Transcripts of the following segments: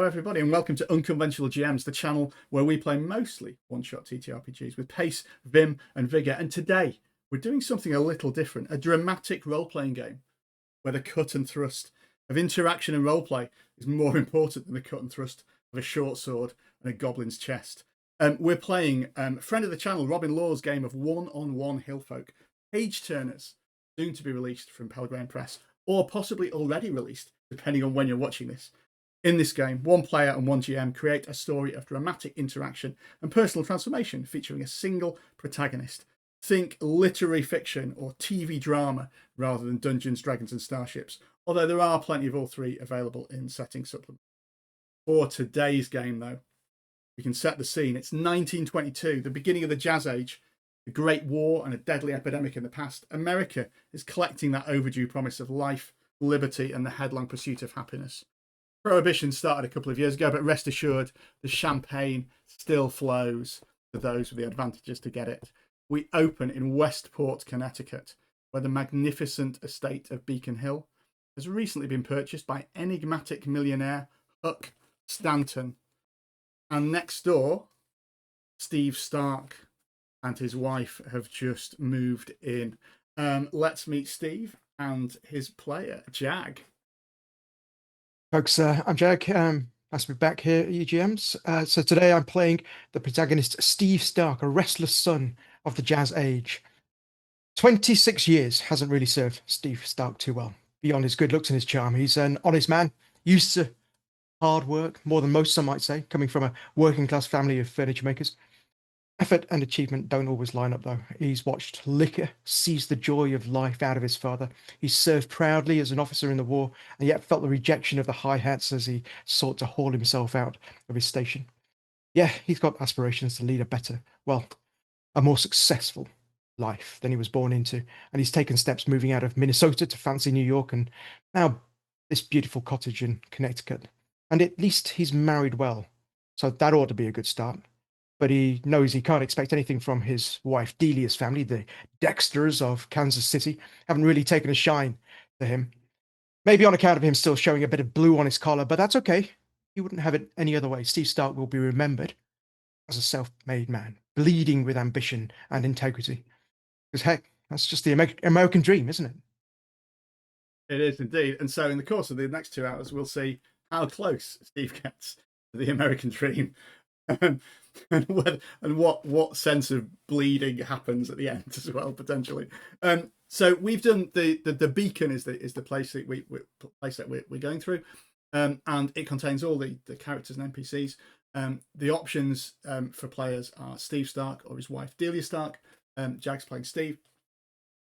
Hello everybody and welcome to Unconventional GMs, the channel where we play mostly one-shot ttrpgs with pace, vim and vigour. And today we're doing something a little different, a dramatic role-playing game where the cut and thrust of interaction and roleplay is more important than the cut and thrust of a short sword and a goblin's chest. We're playing friend of the channel Robin Law's game of one-on-one Hillfolk, page turners, soon to be released from Pelgrane Press, or possibly already released depending on when you're watching this. In this game, one player and one GM create a story of dramatic interaction and personal transformation featuring a single protagonist. Think literary fiction or TV drama rather than Dungeons, Dragons and Starships, although there are plenty of all three available in setting supplements. For today's game though, we can set the scene. It's 1922, the beginning of the Jazz Age, a great war and a deadly epidemic in the past. America is collecting that overdue promise of life, liberty and the headlong pursuit of happiness. Prohibition started a couple of years ago, but rest assured, the champagne still flows to those with the advantages to get it. We open in Westport, Connecticut, where the magnificent estate of Beacon Hill has recently been purchased by enigmatic millionaire Huck Stanton. And next door, Steve Stark and his wife have just moved in. Let's meet Steve and his player, Jag. Folks, I'm Jag. Nice to be back here at UGMs. So today I'm playing the protagonist Steve Stark, a restless son of the Jazz Age. 26 years hasn't really served Steve Stark too well, beyond his good looks and his charm. He's an honest man, used to hard work, more than most, some might say, coming from a working class family of furniture makers. Effort and achievement don't always line up, though. He's watched liquor seize the joy of life out of his father. He served proudly as an officer in the war, and yet felt the rejection of the high hats as he sought to haul himself out of his station. Yeah, he's got aspirations to lead a better, well, a more successful life than he was born into, and he's taken steps moving out of Minnesota to fancy New York, and now this beautiful cottage in Connecticut. And at least he's married well, so that ought to be a good start. But he knows he can't expect anything from his wife Delia's family. The Dexters of Kansas City haven't really taken a shine to him. Maybe on account of him still showing a bit of blue on his collar, but that's okay. He wouldn't have it any other way. Steve Stark will be remembered as a self-made man, bleeding with ambition and integrity. Because heck, that's just the American dream, isn't it? It is indeed. And so in the course of the next 2 hours, we'll see how close Steve gets to the American dream. And what sense of bleeding happens at the end as well, potentially. So we've done the beacon is the place that we're going through, and it contains all the characters and NPCs. The options for players are Steve Stark or his wife Delia Stark. Jag's playing Steve,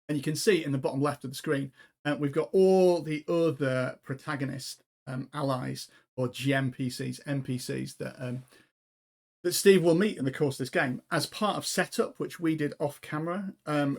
and you can see in the bottom left of the screen we've got all the other protagonist allies or GMPCs, NPCs that Steve will meet in the course of this game. As part of setup, which we did off camera,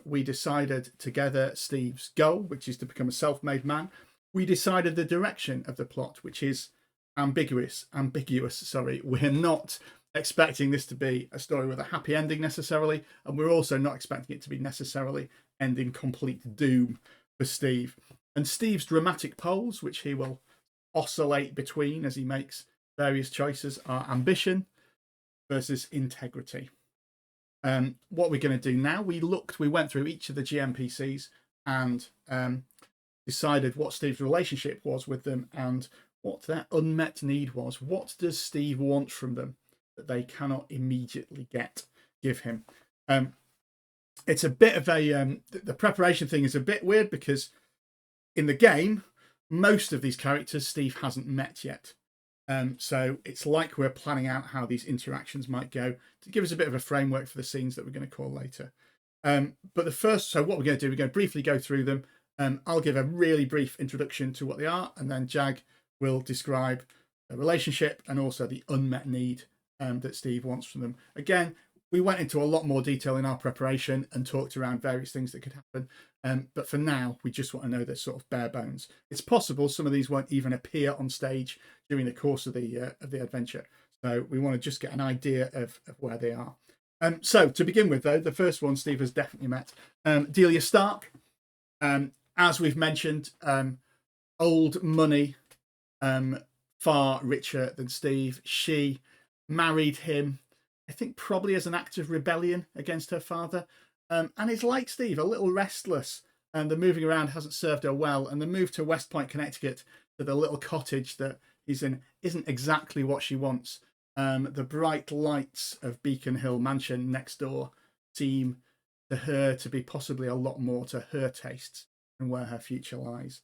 we decided together Steve's goal, which is to become a self-made man. We decided the direction of the plot, which is ambiguous. Sorry, we're not expecting this to be a story with a happy ending necessarily, and we're also not expecting it to be necessarily end in complete doom for Steve. And Steve's dramatic poles, which he will oscillate between as he makes various choices, are ambition versus integrity. What we're going to do now, we went through each of the GMPCs and decided what Steve's relationship was with them and what their unmet need was. What does Steve want from them that they cannot immediately give him? It's a bit of a the preparation thing is a bit weird because in the game most of these characters Steve hasn't met yet. So it's like we're planning out how these interactions might go to give us a bit of a framework for the scenes that we're going to call later. But so what we're going to do, we're going to briefly go through them. I'll give a really brief introduction to what they are, and then Jag will describe the relationship and also the unmet need that Steve wants from them. Again, we went into a lot more detail in our preparation and talked around various things that could happen. But for now, we just want to know the sort of bare bones. It's possible some of these won't even appear on stage during the course of the adventure. So we want to just get an idea of where they are. So to begin with, though, the first one Steve has definitely met. Delia Stark. As we've mentioned, old money far richer than Steve. She married him, I think, probably as an act of rebellion against her father, and is like Steve, a little restless. And the moving around hasn't served her well. And the move to West Point, Connecticut, to the little cottage that he's in, isn't exactly what she wants. The bright lights of Beacon Hill Mansion next door seem to her to be possibly a lot more to her tastes and where her future lies.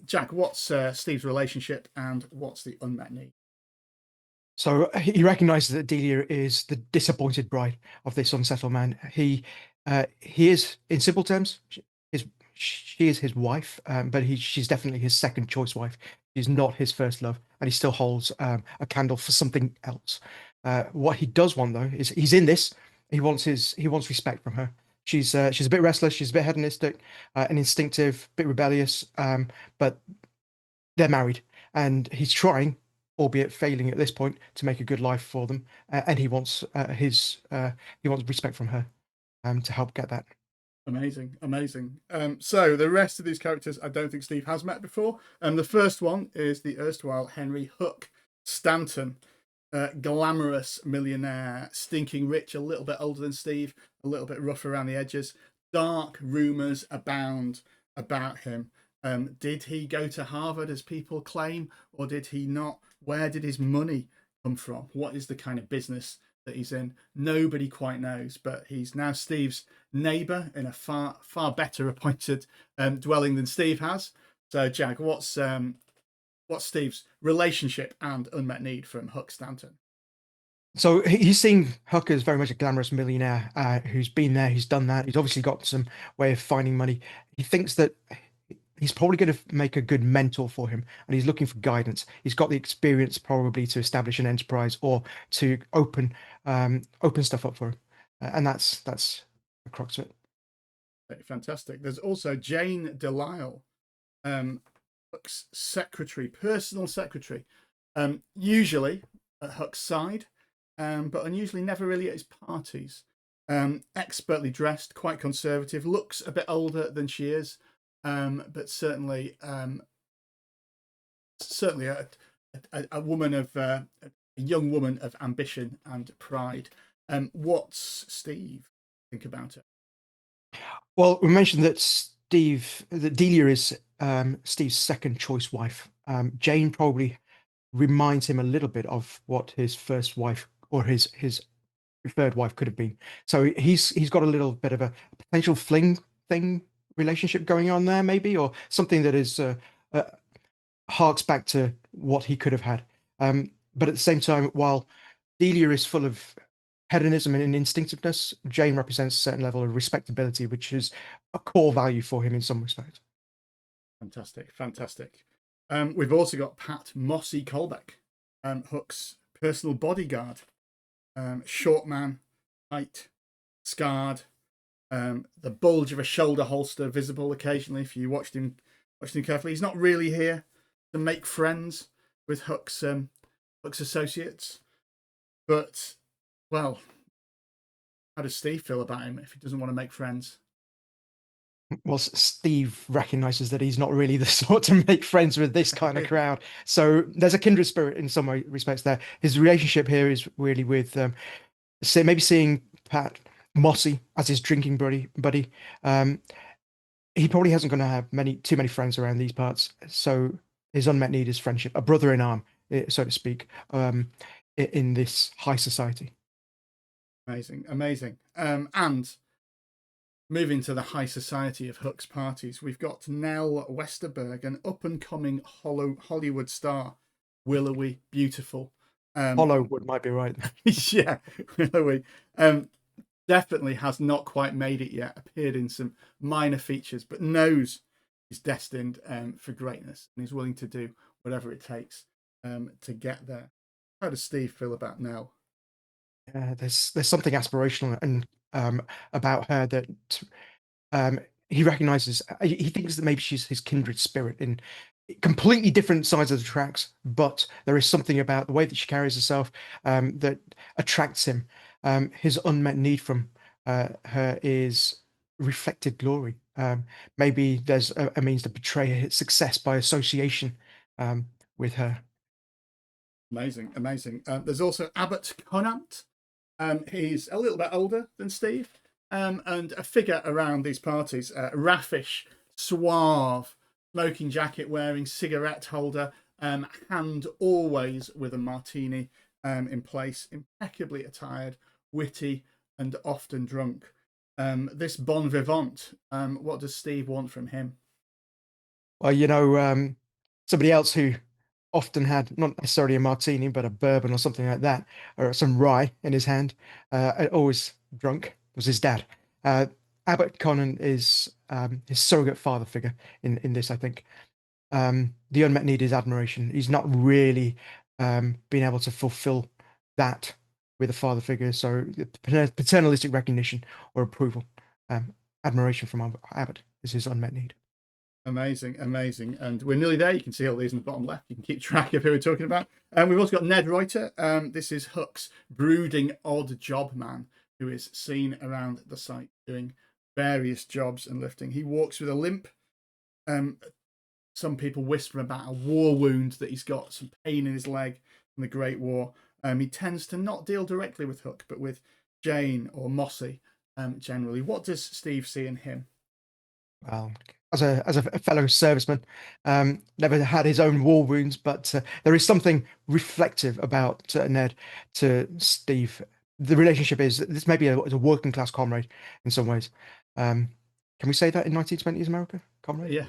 Jack, what's Steve's relationship and what's the unmet need? So he recognizes that Delia is the disappointed bride of this unsettled man. He is, in simple terms, she is his wife, but she's definitely his second choice wife. She's not his first love, and he still holds a candle for something else. What he does want, though, is he's in this. He wants respect from her. She's a bit restless. She's a bit hedonistic, and instinctive, a bit rebellious. But they're married, and he's trying, albeit failing at this point, to make a good life for them. And he wants respect from her to help get that. Amazing, amazing. So the rest of these characters, I don't think Steve has met before. The first one is the erstwhile Henry Hook Stanton, glamorous millionaire, stinking rich, a little bit older than Steve, a little bit rough around the edges. Dark rumors abound about him. Did he go to Harvard as people claim, or did he not? Where did his money come from? What is the kind of business that he's in? Nobody quite knows, but he's now Steve's neighbour in a far better appointed dwelling than Steve has. So, Jack, what's Steve's relationship and unmet need from Huck Stanton? So he's seeing Huck as very much a glamorous millionaire who's been there, who's done that. He's obviously got some way of finding money. He thinks that he's probably going to make a good mentor for him, and he's looking for guidance. He's got the experience probably to establish an enterprise or to open stuff up for him, and that's the crux of it. Okay, fantastic. There's also Jane Delisle, Huck's secretary, personal secretary, usually at Huck's side, but unusually never really at his parties. Expertly dressed, quite conservative, looks a bit older than she is, but certainly a woman of a young woman of ambition and pride. What's Steve think about it? Well, we mentioned that Delia is Steve's second choice wife. Jane probably reminds him a little bit of what his first wife or his preferred wife could have been. So he's got a little bit of a potential fling thing relationship going on there, maybe, or something that is harks back to what he could have had. But at the same time, while Delia is full of hedonism and instinctiveness, Jane represents a certain level of respectability, which is a core value for him in some respect. Fantastic, fantastic. We've also got Pat Mossy Colbeck, Hook's personal bodyguard. Short man, height, scarred, the bulge of a shoulder holster visible occasionally if you watched him carefully. He's not really here to make friends with Hook's associates, but well, how does Steve feel about him if he doesn't want to make friends? Well, Steve recognizes that he's not really the sort to make friends with this kind of crowd. So there's a kindred spirit in some respects there. His relationship here is really with, maybe seeing Pat Mossy as his drinking buddy. He probably hasn't going to have too many friends around these parts. So his unmet need is friendship, a brother in arm, so to speak, in this high society. Amazing, amazing. And moving to the high society of Hook's parties, we've got Nell Westerberg, an up-and-coming Hollywood star, willowy, beautiful. Hollywood might be right. Yeah, willowy. Definitely has not quite made it yet, appeared in some minor features, but knows he's destined for greatness and is willing to do whatever it takes to get there. How does Steve feel about Nell? There's something aspirational and about her that he recognizes. He thinks that maybe she's his kindred spirit in completely different sides of the tracks, but there is something about the way that she carries herself that attracts him. His unmet need from her is reflected glory. Maybe there's a means to portray his success by association with her. Amazing, amazing. There's also Abbot Conant. He's a little bit older than Steve, and a figure around these parties. Raffish, suave, smoking jacket wearing, cigarette holder, hand always with a martini in place, impeccably attired, witty, and often drunk. This bon vivant, what does Steve want from him? Well, somebody else who often had not necessarily a martini, but a bourbon or something like that, or some rye in his hand, always drunk, was his dad. Abbot Conan is his surrogate father figure in this, I think. The unmet need is admiration. He's not really been able to fulfill that with a father figure, so paternalistic recognition or approval, admiration from Abbot is his unmet need. Amazing, amazing. And we're nearly there. You can see all these in the bottom left. You can keep track of who we're talking about. And we've also got Ned Reuter. This is Huck's brooding odd job man, who is seen around the site doing various jobs and lifting. He walks with a limp. Some people whisper about a war wound that he's got, some pain in his leg from the Great War. He tends to not deal directly with Huck, but with Jane or Mossy generally. What does Steve see in him? Well, as a fellow serviceman, never had his own war wounds, but there is something reflective about Ned to Steve. The relationship is this may be a working class comrade in some ways. Can we say that in 1920s America, comrade? Yeah.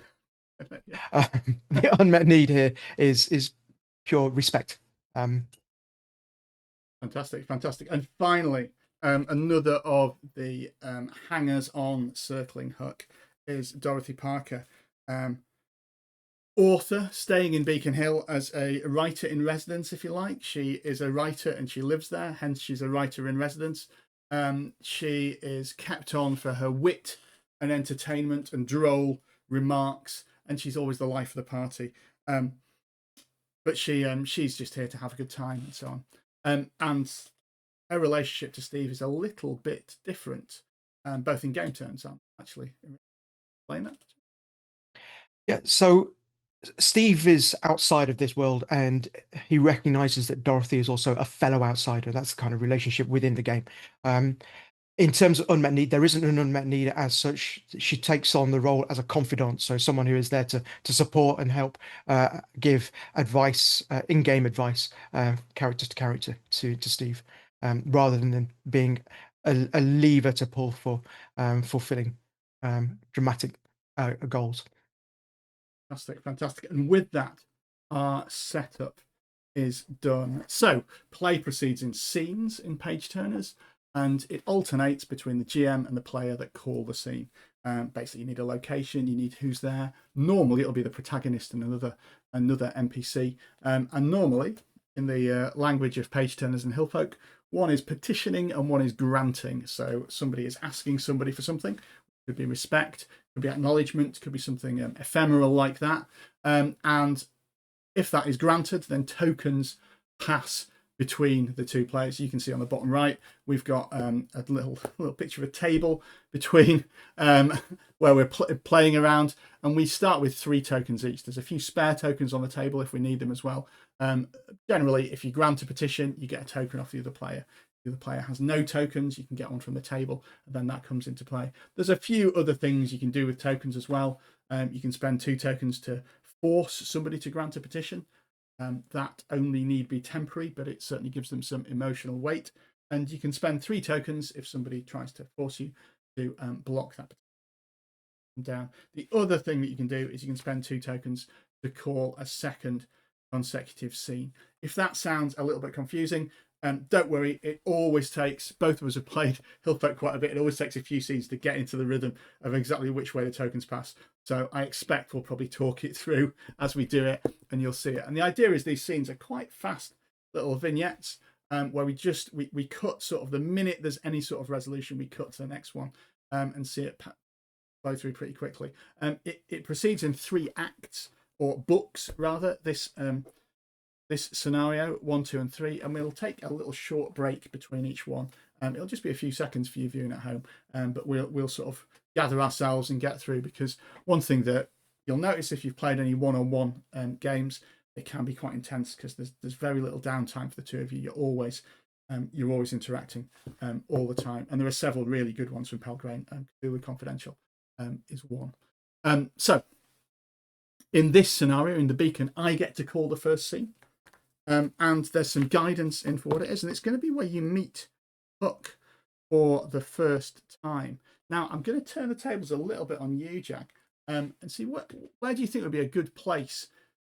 The unmet need here is pure respect. Fantastic, fantastic. And finally, another of the hangers-on circling Huck is Dorothy Parker, author staying in Beacon Hill as a writer in residence, if you like. She is a writer and she lives there, hence she's a writer in residence. She is kept on for her wit and entertainment and droll remarks, and she's always the life of the party. But she's just here to have a good time and so on. And her relationship to Steve is a little bit different, both in game terms and actually. Explain that. Yeah, so Steve is outside of this world and he recognizes that Dorothy is also a fellow outsider. That's the kind of relationship within the game. In terms of unmet need, there isn't an unmet need as such. She takes on the role as a confidant, so someone who is there to support and help give advice, in-game advice, character to character to Steve, rather than being a lever to pull for fulfilling dramatic goals. Fantastic, fantastic. And with that, our setup is done. So play proceeds in scenes in page turners, and it alternates between the GM and the player that call the scene. Basically, you need a location, you need who's there. Normally, it'll be the protagonist and another NPC. And normally, in the language of page turners and Hillfolk, one is petitioning and one is granting. So somebody is asking somebody for something. Could be respect, could be acknowledgement, could be something ephemeral like that. And if that is granted, then tokens pass between the two players. You can see on the bottom right, we've got a little picture of a table between where we're playing around, and we start with 3 tokens each. There's a few spare tokens on the table if we need them as well. Generally, if you grant a petition, you get a token off the other player. The other player has no tokens, you can get one from the table, and then that comes into play. There's a few other things you can do with tokens as well. You can spend 2 tokens to force somebody to grant a petition. That only need be temporary, but it certainly gives them some emotional weight. And you can spend 3 tokens if somebody tries to force you to block that petition down. The other thing that you can do is you can spend 2 tokens to call a second consecutive scene. If that sounds a little bit confusing, don't worry, it always takes, both of us have played Hillfolk quite a bit, it always takes a few scenes to get into the rhythm of exactly which way the tokens pass. So I expect we'll probably talk it through as we do it, and you'll see it. And the idea is these scenes are quite fast little vignettes where we cut sort of the minute there's any sort of resolution, we cut to the next one and see it flow through pretty quickly. It proceeds in 3 acts, or books rather, this scenario 1, 2, and 3, and we'll take a little short break between each one. It'll just be a few seconds for you viewing at home, but we'll sort of gather ourselves and get through, because one thing that you'll notice if you've played any one-on-one games it can be quite intense because there's very little downtime for the two of you. You're always interacting all the time, and there are several really good ones from Pelgrane. Cthulhu Confidential is one. So in this scenario, in the beacon, I get to call the first scene, and there's some guidance in for what it is, and it's going to be where you meet Hook for the first time. Now, I'm going to turn the tables a little bit on you, Jack, and see where do you think would be a good place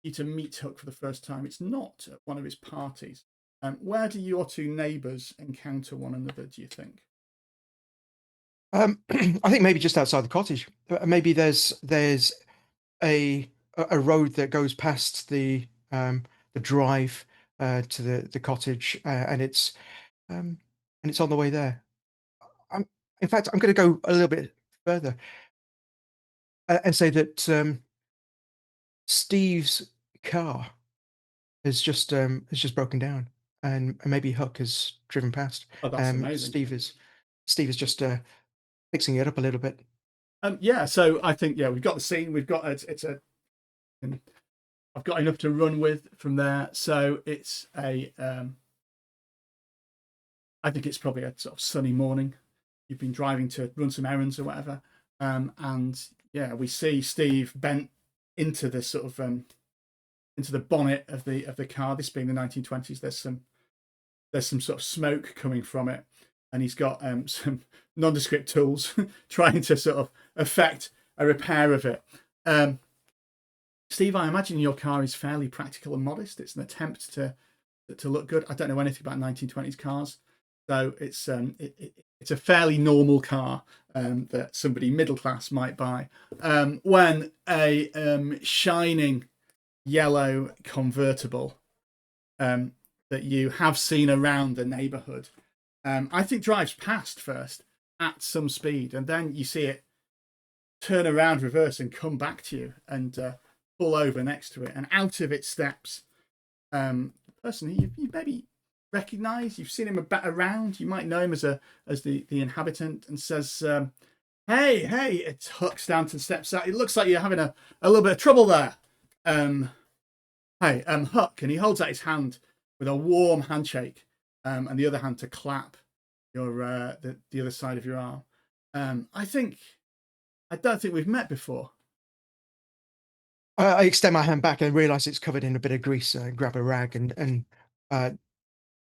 for you to meet Hook for the first time? It's not at one of his parties. Where do your two neighbours encounter one another, do you think? I think maybe just outside the cottage. Maybe there's a road that goes past the drive to the cottage, and it's on the way there. In fact, I'm going to go a little bit further and say that Steve's car has just broken down, and maybe Huck has driven past. Oh, that's amazing. Steve is just fixing it up a little bit. Yeah, so I think we've got the scene. We've got I've got enough to run with from there. So it's I think it's probably a sort of sunny morning. You've been driving to run some errands or whatever, and we see Steve bent into the sort of into the bonnet of the car. This being the 1920s, there's some sort of smoke coming from it, and he's got some nondescript tools trying to sort of effect a repair of it. Steve, I imagine your car is fairly practical and modest. It's an attempt to look good. I don't know anything about 1920s cars, so it's a fairly normal car that somebody middle class might buy. When a shining yellow convertible that you have seen around the neighborhood, I think drives past first at some speed, and then you see it turn around, reverse, and come back to you and pull over next to it, and out of it steps a person who you maybe recognize. You've seen him around. You might know him as the inhabitant, and says, hey, it's Huck. Stanton steps out. It looks like you're having a little bit of trouble there. Hey, Huck, and he holds out his hand with a warm handshake, and the other hand to clap your the other side of your arm. I don't think we've met before. I extend my hand back and realize it's covered in a bit of grease. Grab a rag and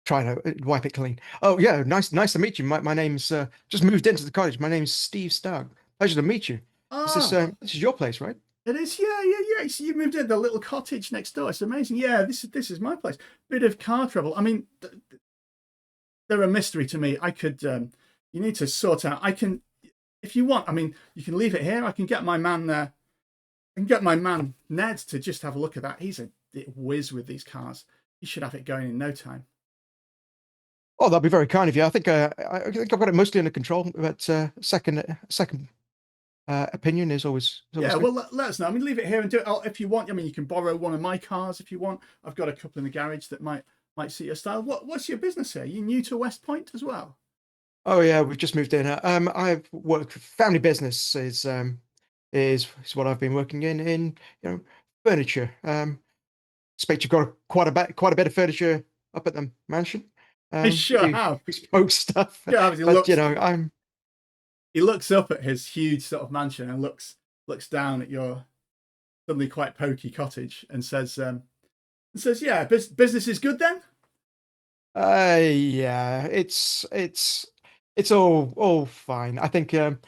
try to wipe it clean. Oh yeah, nice to meet you. My name's just moved into the cottage. My name's Steve Stark. Pleasure to meet you. This is your place, right? It is, yeah. So you moved in the little cottage next door. It's amazing. Yeah, this is my place. Bit of car trouble. I mean, they're a mystery to me. I could. You need to sort out. I can, if you want. I mean, you can leave it here. I can get my man there. I can get my man Ned to just have a look at that. He's a whiz with these cars. He should have it going in no time. Oh, that'd be very kind of you. I think I've got it mostly under control. But second opinion is always yeah. good. Well, let us know. I mean, leave it here and do it if you want. I mean, you can borrow one of my cars if you want. I've got a couple in the garage that might suit your style. What's your business here? Are you new to West Point as well? Oh yeah, we've just moved in. I've worked family business is what I've been working in furniture. Expect you've got quite a bit of furniture up at the mansion. I sure have. Bespoke stuff. Yeah, but he looks up at his huge sort of mansion and looks down at your suddenly quite pokey cottage and says, "Yeah, business is good then." Yeah, it's all fine. I think I'm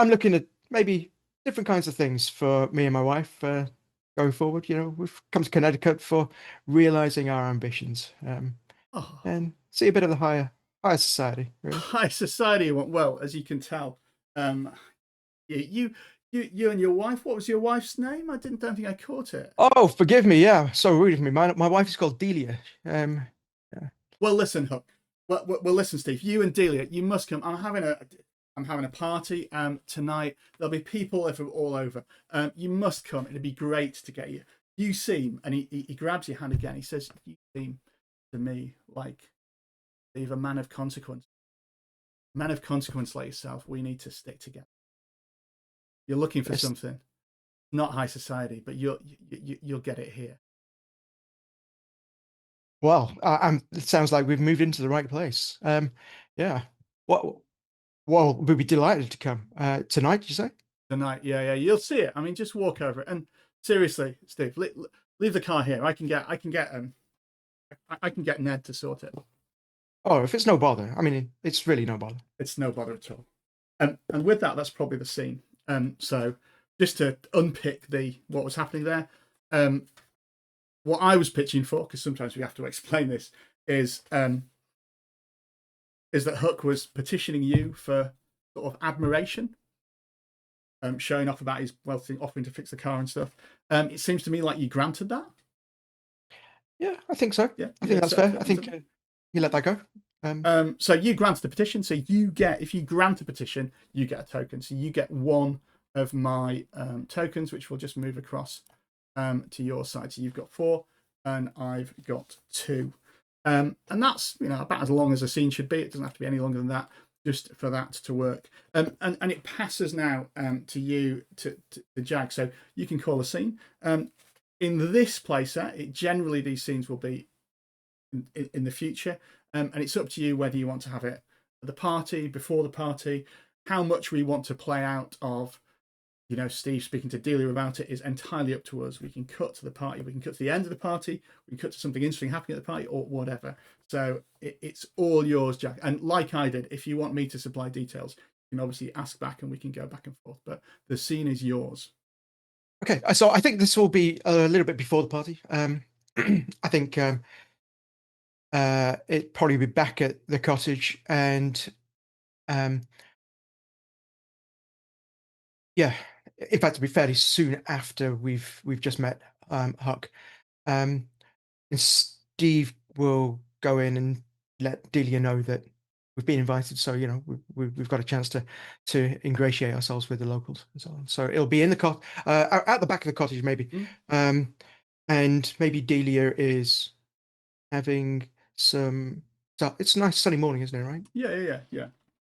looking at maybe different kinds of things for me and my wife going forward. We've come to Connecticut for realizing our ambitions and see a bit of the higher society. Really. High society. Well, as you can tell, you and your wife. What was your wife's name? I don't think I caught it. Oh, forgive me. Yeah, so rude of me. My wife is called Delia. Yeah. Well, listen, Hook. Well, listen, Steve. You and Delia, you must come. I'm having a party tonight. There'll be people all over. You must come. It'd be great to get you. You seem, and he grabs your hand again. He says, "You seem to me like Steve, a man of consequence. A man of consequence like yourself. We need to stick together. You're looking for something, not high society, but you'll get it here." Well, it sounds like we've moved into the right place. Yeah. What? Well, we'd be delighted to come tonight. Did you say? Tonight. Yeah, you'll see it. I mean, just walk over it. And seriously, Steve, leave the car here. I can get Ned to sort it. Oh, if it's no bother. I mean, it's really no bother. It's no bother at all. And with that, that's probably the scene. So just to unpick what was happening there, what I was pitching for, because sometimes we have to explain this, is that Huck was petitioning you for sort of admiration, showing off about his wealthy, offering to fix the car and stuff. It seems to me like you granted that. Yeah, I think so. Yeah, I think that's fair. I think you let that go. So you grant the petition. So if you grant a petition, you get a token. So you get one of my tokens, which will just move across to your side. So you've got 4, and I've got 2. And that's about as long as a scene should be. It doesn't have to be any longer than that, just for that to work. And it passes now to you, to Jag. So you can call a scene. In this playset, generally these scenes will be in the future. And it's up to you whether you want to have it at the party, before the party. How much we want to play out of, Steve speaking to Delia about it is entirely up to us. We can cut to the party, we can cut to the end of the party, we can cut to something interesting happening at the party, or whatever. So it's all yours, Jack. And like I did, if you want me to supply details, you can obviously ask back and we can go back and forth. But the scene is yours. Okay, so I think this will be a little bit before the party. I think it'd probably be back at the cottage, and yeah, in fact, it'll be fairly soon after we've just met Huck. And Steve will go in and let Delia know that we've been invited, so we've got a chance to ingratiate ourselves with the locals and so on. So it'll be in the at the back of the cottage, maybe. And maybe Delia is having some. So it's a nice sunny morning, isn't it? Right? Yeah.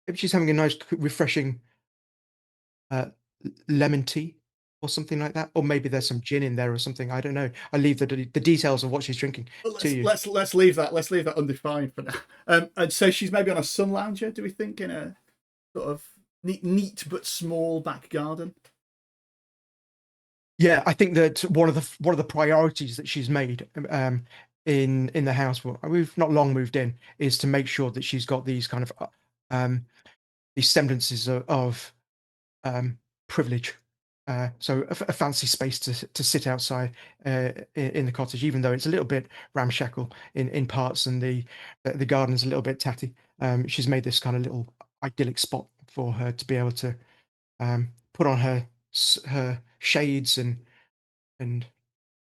Maybe she's having a nice, refreshing lemon tea or something like that, or maybe there's some gin in there or something. I don't know. I leave the details of what she's drinking to you. Let's leave that undefined for now. And so she's maybe on a sun lounger. Do we think in a sort of neat but small back garden? Yeah, I think that one of the priorities that she's made in the house, we've not long moved in, is to make sure that she's got these kind of these semblances of privilege. So a fancy space to sit outside in the cottage, even though it's a little bit ramshackle in parts, and the garden's a little bit tatty. She's made this kind of little idyllic spot for her to be able to put on her shades and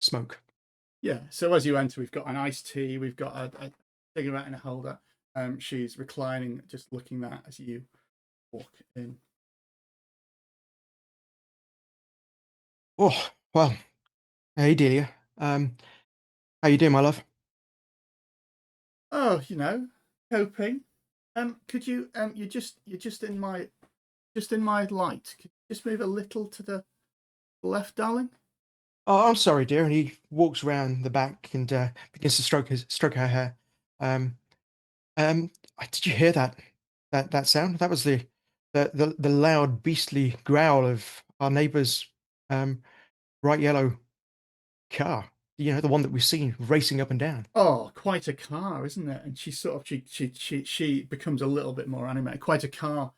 smoke. Yeah. So as you enter, we've got an iced tea, we've got a cigarette in a holder. She's reclining, just looking at as you walk in. Oh, well, hey Delia. How you doing, my love? Oh, coping. Could you you're just in my light. Could you just move a little to the left, darling? Oh, I'm sorry, dear. And he walks around the back and begins to stroke her hair. Um, did you hear that sound? That was the loud, beastly growl of our neighbour's bright yellow car. The one that we've seen racing up and down. Oh, quite a car, isn't it? And she becomes a little bit more animated. Quite a car.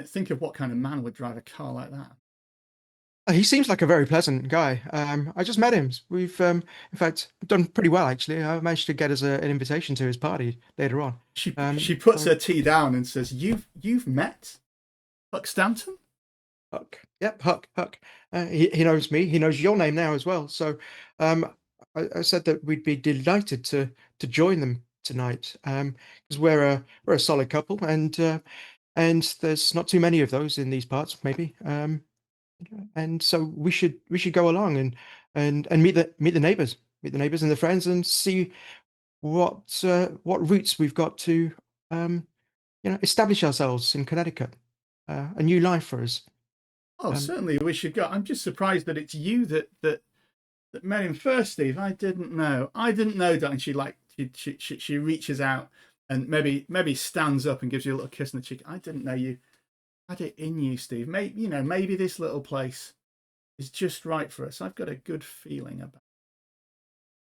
Think of what kind of man would drive a car like that. He seems like a very pleasant guy. I just met him. We've, in fact, done pretty well actually. I managed to get us an invitation to his party later on. She puts her tea down and says, "You've met Huck Stanton?" Huck. Yep, Huck. He knows me. He knows your name now as well. So, I said that we'd be delighted to join them tonight. Because we're a solid couple, and there's not too many of those in these parts, maybe. And so we should go along and meet the neighbors, and the friends, and see what routes we've got to establish ourselves in Connecticut, a new life for us. Oh, certainly we should go. I'm just surprised that it's you that met him first, Steve. I didn't know, darling. She she reaches out and maybe stands up and gives you a little kiss on the cheek. I didn't know you had it in you, Steve. Maybe this little place is just right for us. I've got a good feeling about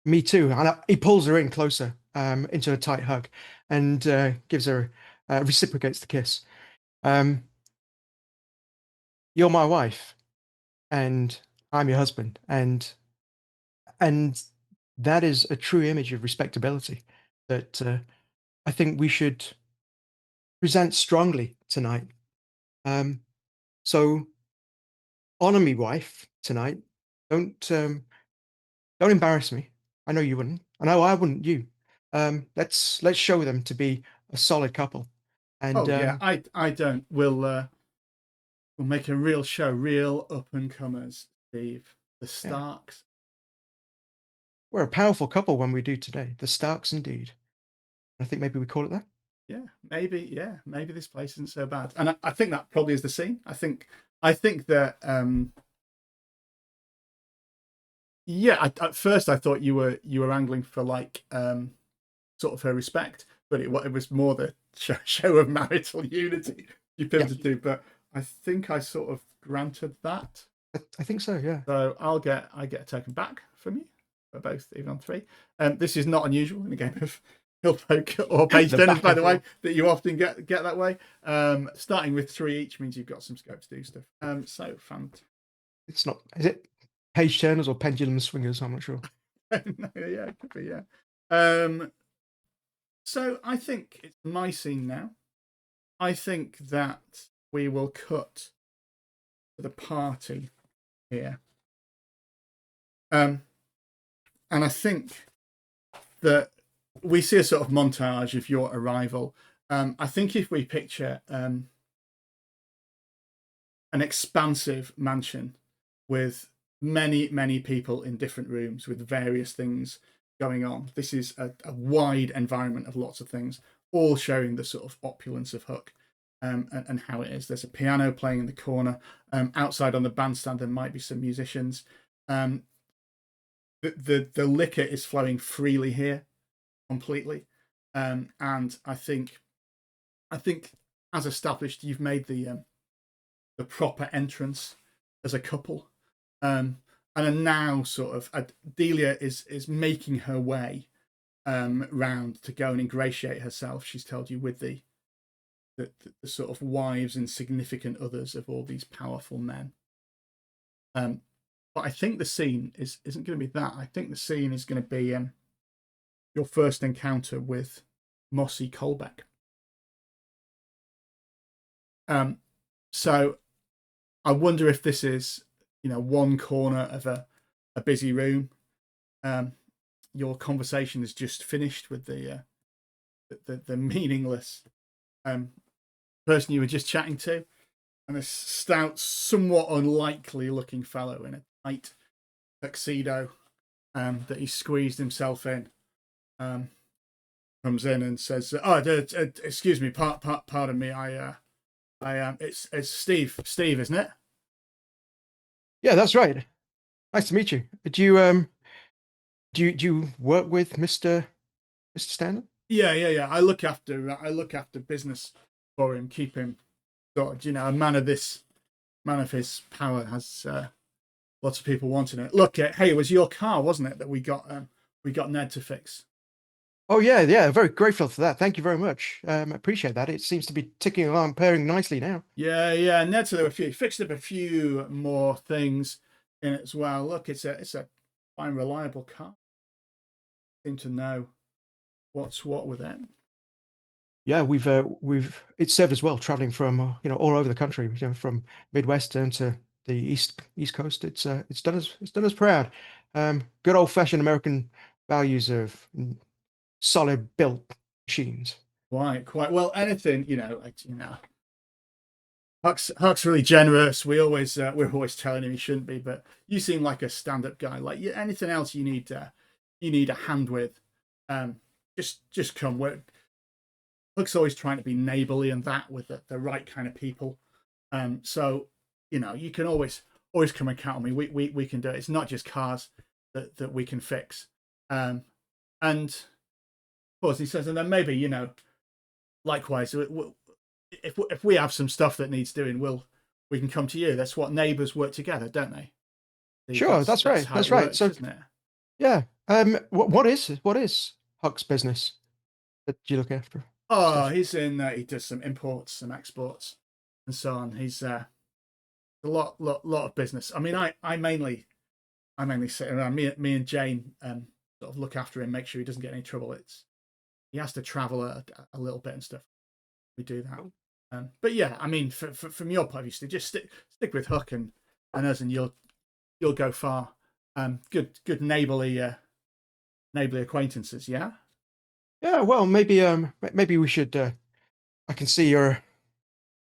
Me too. And he pulls her in closer, into a tight hug, and gives her reciprocates the kiss. Um, you're my wife, and I'm your husband, and that is a true image of respectability that I think we should present strongly tonight. So honor me, wife, tonight. Don't embarrass me. I know you wouldn't. I know I wouldn't. You. Let's show them to be a solid couple. And Oh yeah, I don't. We'll make a real show, real up and comers, Steve. The yeah, Starks. we're a powerful couple when we do today. The Starks, indeed. I think maybe we call it that. Yeah, maybe this place isn't so bad. And I think that probably is the scene. I think that yeah, at first I thought you were angling for like sort of her respect, but it was more the show of marital unity you pivoted to. But I think I sort of granted that. I think so. Yeah. So I get a token back from you for both, even on 3. This is not unusual in a game of Hillfolk or page turners, by the way, that you often get that way. Starting with 3 each means you've got some scope to do stuff. So fantastic. It's not. Is it page turners or pendulum swingers? I'm not sure. No, yeah, it could be, yeah. So I think it's my scene now. I think that we will cut to the party here. And I think that we see a sort of montage of your arrival. I think if we picture an expansive mansion with many people in different rooms with various things going on. This is a wide environment of lots of things, all showing the sort of opulence of Hook and how it is. There's a piano playing in the corner. Outside on the bandstand, there might be some musicians. The liquor is flowing freely here, completely. And I think as established, you've made the proper entrance as a couple. And are now sort of Delia is making her way round to go and ingratiate herself. She's told you with the sort of wives and significant others of all these powerful men. But I think the scene isn't going to be that. I think the scene is going to be your first encounter with Mossy Colbeck. So I wonder if this is, one corner of a busy room. Your conversation is just finished with the meaningless person you were just chatting to, and this stout, somewhat unlikely looking fellow in a tight tuxedo that he squeezed himself in comes in and says, excuse me, pardon me, it's Steve, isn't it? Yeah, that's right. Nice to meet you. Do you work with Mr. Stanley? Yeah. I look after business for him, keep him sort of, a man of his power has lots of people wanting it. Look, hey, it was your car, wasn't it, that we got Ned to fix? Oh yeah. Very grateful for that. Thank you very much. Appreciate that. It seems to be ticking along, pairing nicely now. Yeah. Ned, so there were fixed up a few more things in it as well. Look, it's a fine, reliable car. Seem to know what's what with it. Yeah, we've it's served us well traveling from all over the country, from Midwest down to the East Coast. It's done us proud. Good old fashioned American values of solid built machines. Quite well. Anything, Huck's really generous. We're always telling him he shouldn't be, but you seem like a stand-up guy. Like anything else you need a hand with, just come. Huck's always trying to be neighborly and that with the right kind of people. So you can always come and count on me. We can do it. It's not just cars that we can fix. And course, he says, and then maybe, you know, likewise, if we have some stuff that needs doing, we can come to you. That's what neighbours work together, don't they? Sure, that's right. How That's it right. works, So isn't it? yeah, what is Huck's business that you look after Oh, stuff? he's in. He does some imports, some exports, and so on. He's a lot of business. I mean, I mainly sit around. Me and Jane sort of look after him, make sure he doesn't get any trouble. He has to travel a little bit and stuff. We do that. But yeah, I mean, from your point of view, Steve, just stick with Huck and us, and you'll go far. Good neighborly acquaintances. Yeah. Yeah, well, maybe we should. I can see you're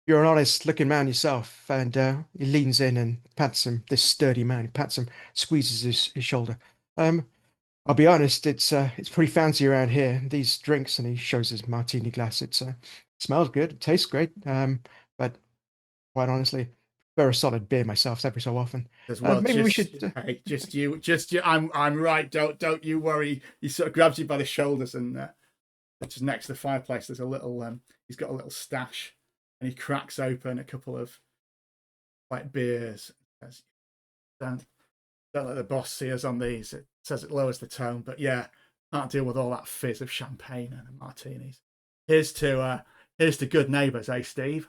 an honest looking man yourself, and he leans in and pats him. This sturdy man, he pats him, squeezes his shoulder. I'll be honest, it's pretty fancy around here. These drinks, and he shows his martini glass. Smells good, it tastes great. But quite honestly, prefer a solid beer myself every so often. As well, Maybe we should. hey, just you. I'm right. Don't you worry. He sort of grabs you by the shoulders and just next to the fireplace. There's a little. He's got a little stash, and he cracks open a couple of like beers. Don't let the boss see us on these. It says it lowers the tone, but yeah, can't deal with all that fizz of champagne and martinis. Here's to good neighbours, eh, Steve?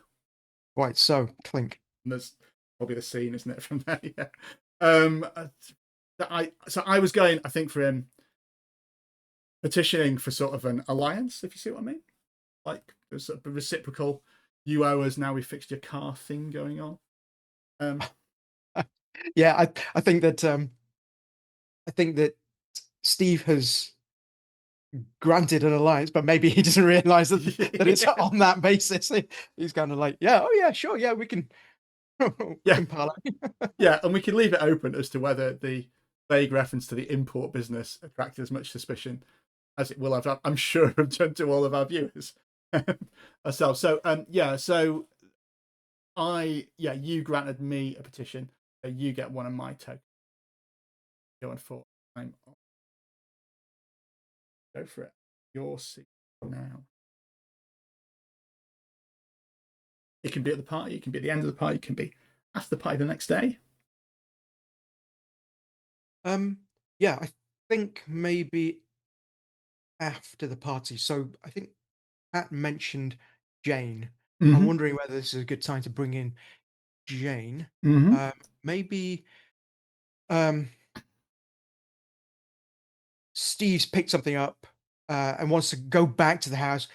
Quite so, clink. And there's probably the scene, isn't it, from there? Yeah. I was going, I think, for him petitioning for sort of an alliance, if you see what I mean. Like there's sort of a reciprocal. You owe us, now we fixed your car thing going on. Yeah, I think that Steve has granted an alliance, but maybe he doesn't realize that it's on that basis. He's kind of like, yeah, oh yeah, sure, yeah, we can Yeah. can parlay. Yeah, and we can leave it open as to whether the vague reference to the import business attracted as much suspicion as it will have, I'm sure, have done to all of our viewers ourselves. So you granted me a petition, so you get one of my tokens. Going for I'm on. Go for it. Your seat now. It can be at the party, it can be at the end of the party, it can be after the party the next day. Yeah, I think maybe after the party. So I think Pat mentioned Jane. I'm wondering whether this is a good time to bring in Jane. Maybe Steve's picked something up and wants to go back to the house,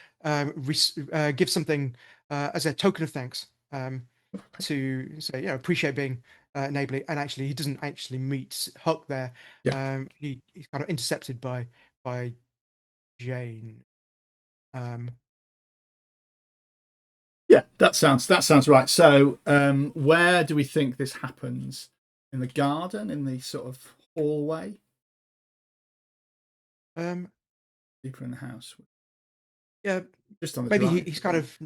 give something as a token of thanks, to say, you know, appreciate being neighborly. And actually, he doesn't actually meet Huck there. Yeah. He's kind of intercepted by Jane. Yeah, that sounds right. So, where do we think this happens? In the garden, in the sort of hallway, deeper in the house. Yeah, Just on the maybe drive. he's kind of.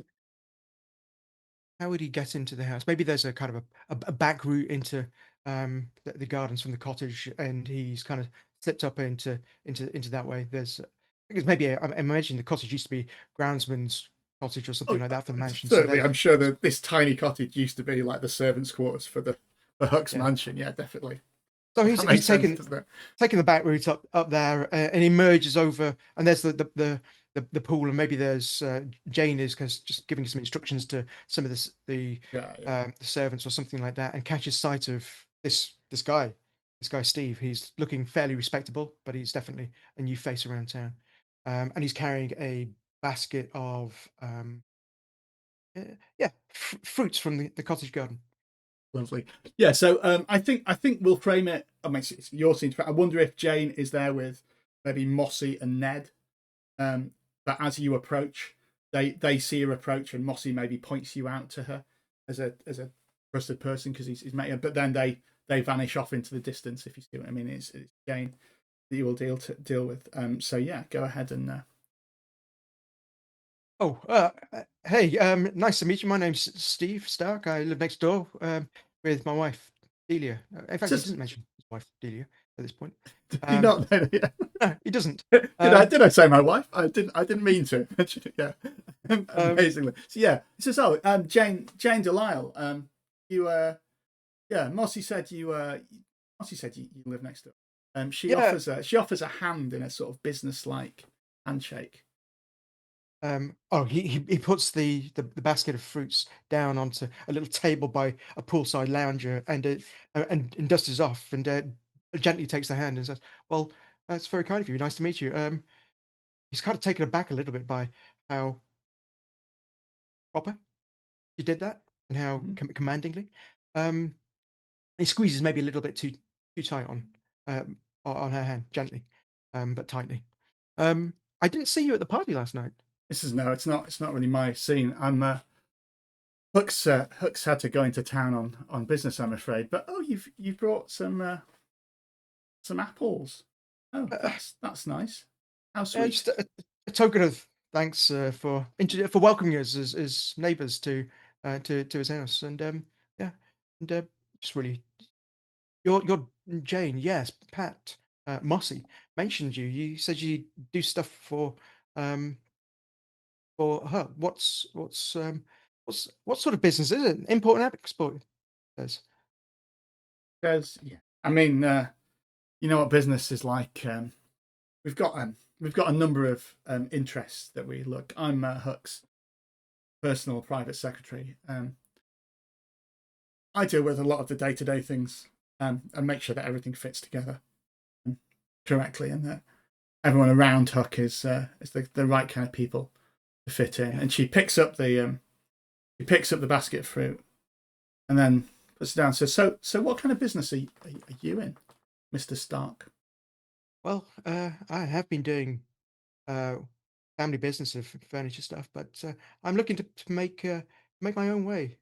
How would he get into the house? Maybe there's a kind of a back route into the gardens from the cottage, and he's kind of slipped up into that way. There's because maybe I imagine the cottage used to be groundsman's cottage or something like that for the mansion. Certainly, I'm sure that this tiny cottage used to be like the servants' quarters for Huck's mansion. Yeah, definitely. So he's taken the back route up there and emerges over, and there's the pool, and maybe there's Jane is just giving some instructions to some of the servants or something like that, and catches sight of this guy Steve. He's looking fairly respectable, but he's definitely a new face around town, and he's carrying a basket of fruits from the cottage garden. Lovely. Yeah, so I think we'll frame it. I mean, it's your scene. I wonder if Jane is there with maybe Mossy and Ned. But as you approach, they see your approach, and Mossy maybe points you out to her as a trusted person because he's met her. But then they vanish off into the distance. If you see what I mean, it's Jane that you will deal with. So yeah, go ahead and. Hey, nice to meet you. My name's Steve Stark. I live next door with my wife, Delia. In fact, he didn't mention his wife, Delia. at this point. Did he not? Yeah. No, he doesn't. Did I say my wife? I didn't mean to. Yeah, amazingly. So yeah, it says, oh, Jane Delisle. You yeah, Mossy said you live next door. She Yeah. offers a hand in a sort of business-like handshake. Oh, he puts the basket of fruits down onto a little table by a poolside lounger and dusts off and gently takes the hand and says, "Well, that's very kind of you. Nice to meet you." He's kind of taken aback a little bit by how proper you did that and how commandingly. He squeezes maybe a little bit too tight on her hand, gently, but tightly. I didn't see you at the party last night. It's not really my scene. I'm Hook's had to go into town on business, I'm afraid. But oh, you've brought some apples. Oh, that's nice. How sweet. Just a token of thanks for welcoming us as neighbours to his house, and yeah, and just really your Jane, yes, Pat, Mossy mentioned you. You said you do stuff for her. What sort of business is it? Import and export. Says. Yeah. I mean, you know what business is like. We've got a number of interests that we look. I'm Hook's personal private secretary. I deal with a lot of the day-to-day things and make sure that everything fits together correctly, and that everyone around Hook is the right kind of people to fit in. And she picks up the basket of fruit, and then puts it down. So what kind of business are you in, Mr. Stark? Well, I have been doing family business of furniture stuff, but I'm looking to make my own way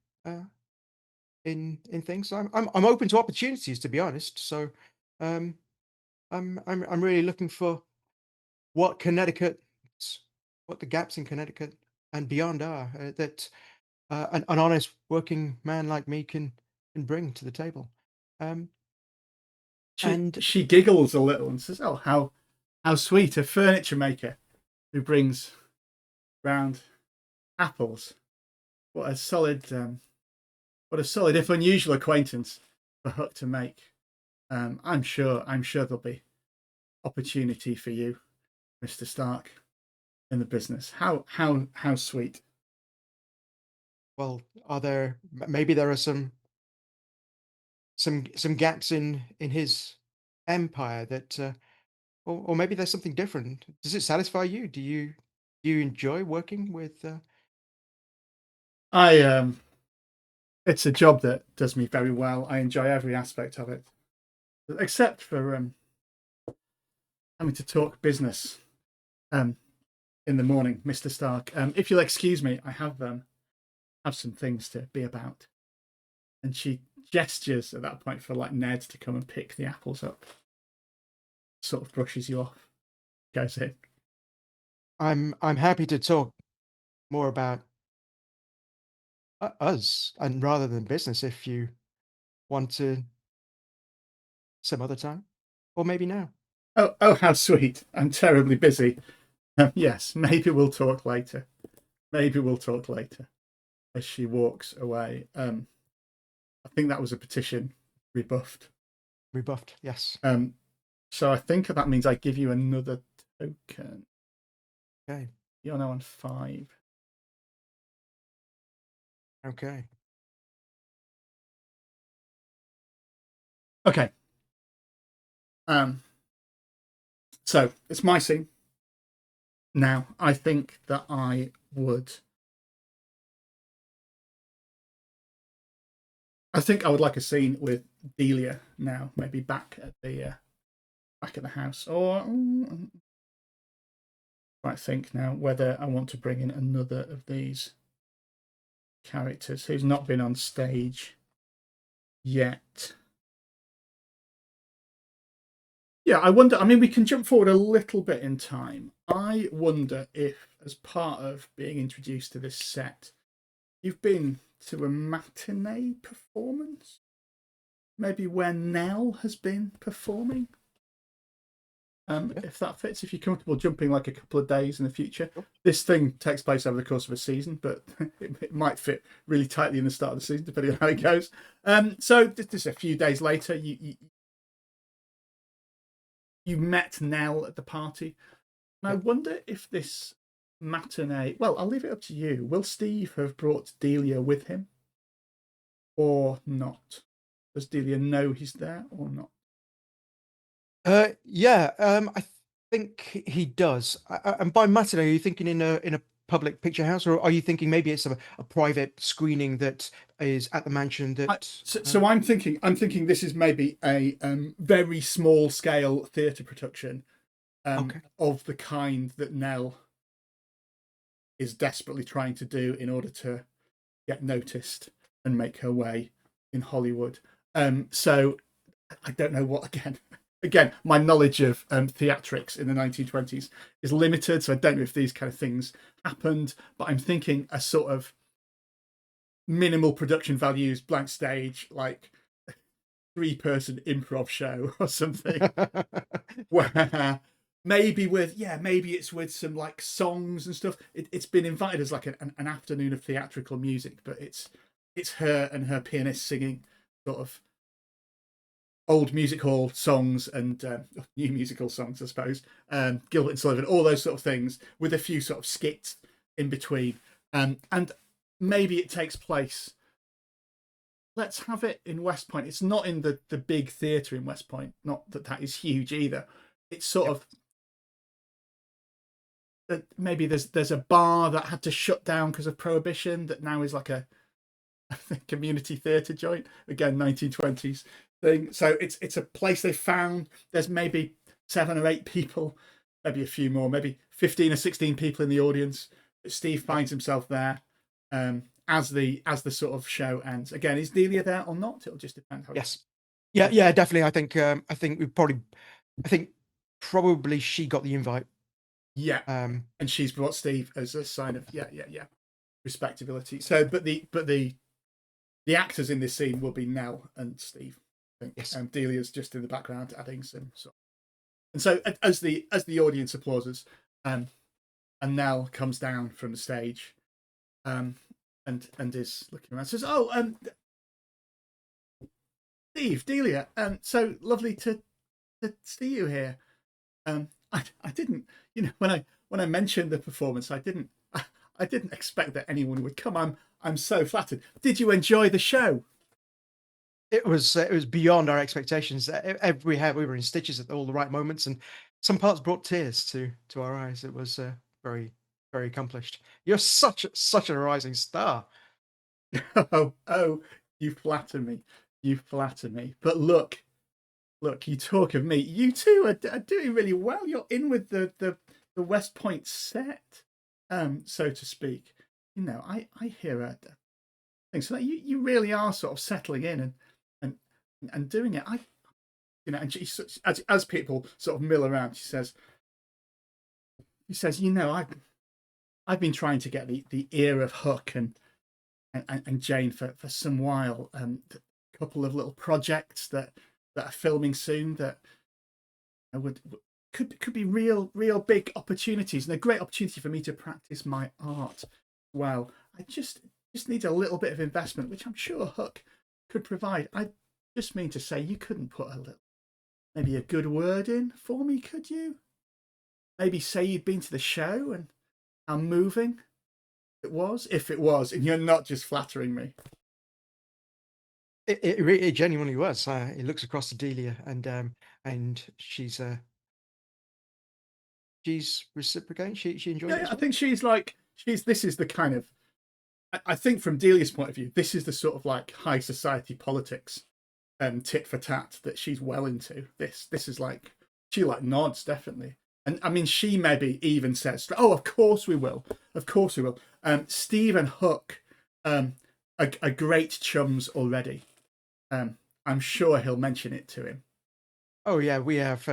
in things. I'm open to opportunities, to be honest. So um, I'm really looking for what what the gaps in Connecticut and beyond are that an honest working man like me can bring to the table. Um, and She giggles a little and says, "Oh, how sweet, a furniture maker who brings round apples. What a solid, if unusual acquaintance for Hook to make. I'm sure there'll be opportunity for you, Mr. Stark, in the business. How sweet." well, maybe there are some gaps in his empire that or maybe there's something different. Does it satisfy you? Do you enjoy working with I It's a job that does me very well. I enjoy every aspect of it, except for having to talk business in the morning, Mr. Stark. If you'll excuse me, I have some things to be about. And she gestures at that point for like Ned to come and pick the apples up. Sort of brushes you off. Goes in. I'm happy to talk more about us and rather than business if you want to some other time or maybe now. Oh, how sweet. I'm terribly busy. Yes, maybe we'll talk later. Maybe we'll talk later. As she walks away. I think that was a petition rebuffed. Rebuffed, yes. So I think that means I give you another token. Okay. You're now on 5. Okay. Okay. So it's my scene. Now, I think that I would like a scene with Delia now, maybe back at the house, or I think now whether I want to bring in another of these characters who's not been on stage yet. Yeah, I wonder. I mean, we can jump forward a little bit in time. I wonder if, as part of being introduced to this set, you've been to a matinee performance, maybe where Nell has been performing. Yeah. if that fits, if you're comfortable jumping like a couple of days in the future. Sure. This thing takes place over the course of a season, but it might fit really tightly in the start of the season, depending on how it goes. So just a few days later, you met Nell at the party. And I Yep. wonder if this matinee, well, I'll leave it up to you. Will Steve have brought Delia with him or not? Does Delia know he's there or not? Yeah, I think he does. And by matinee, are you thinking in a public picture house, or are you thinking maybe it's a private screening that is at the mansion that? So I'm thinking this is maybe a very small scale theatre production Okay. of the kind that Nell is desperately trying to do in order to get noticed and make her way in Hollywood. So I don't know what again my knowledge of theatrics in the 1920s is limited, so I don't know if these kind of things happened, but I'm thinking a sort of minimal production values, blank stage, like 3-person improv show or something where maybe it's with some like songs and stuff. It's been invited as like an afternoon of theatrical music, but it's her and her pianist singing sort of old music hall songs and new musical songs, I suppose. Gilbert and Sullivan, all those sort of things, with a few sort of skits in between. And maybe it takes place. Let's have it in West Point. It's not in the big theatre in West Point. Not that is huge either. It's sort of maybe there's a bar that had to shut down because of prohibition that now is like a community theatre joint, again 1920s thing. So it's a place they found. There's maybe 7 or 8 people, maybe a few more, maybe 15 or 16 people in the audience. Steve finds himself there as the sort of show ends. Again, is Delia there or not? It'll just depend how. Yes. Yeah, definitely. I think I think probably she got the invite. Yeah, and she's brought Steve as a sign of yeah respectability. So, but the actors in this scene will be Nell and Steve. I think. Yes. Delia's just in the background adding some sort. And so as the audience applauses, and Nell comes down from the stage, and is looking around, says, "Oh, Steve, Delia, so lovely to see you here. I didn't, when I mentioned the performance, I didn't expect that anyone would come. I'm so flattered. Did you enjoy the show?" It was beyond our expectations. We were in stitches at all the right moments, and some parts brought tears to our eyes. It was very very accomplished. You're such a rising star. Oh, you flatter me. You flatter me. But look, you talk of me. You two are doing really well. You're in with the West Point set, so to speak. I hear a thing. So that you really are sort of settling in and doing it. And she, as people sort of mill around, she says, I've been trying to get the ear of Hook and Jane for some while. A couple of little projects that are filming soon that could be real big opportunities, and a great opportunity for me to practice my art. Well, I just need a little bit of investment, which I'm sure Hook could provide. I just mean to say, you couldn't put maybe a good word in for me, could you? Maybe say you'd been to the show and how moving it was, if it was, and you're not just flattering me. It genuinely was. He looks across to Delia, and she's reciprocating. She enjoyed it Yeah, as I well. think this is the kind of, I think from Delia's point of view, this is the sort of like high society politics, tit for tat that she's well into. This is like, she like nods definitely, and I mean she maybe even says, "Oh, of course we will, of course we will." Steve and Hook are great chums already. I'm sure he'll mention it to him. Oh yeah, we have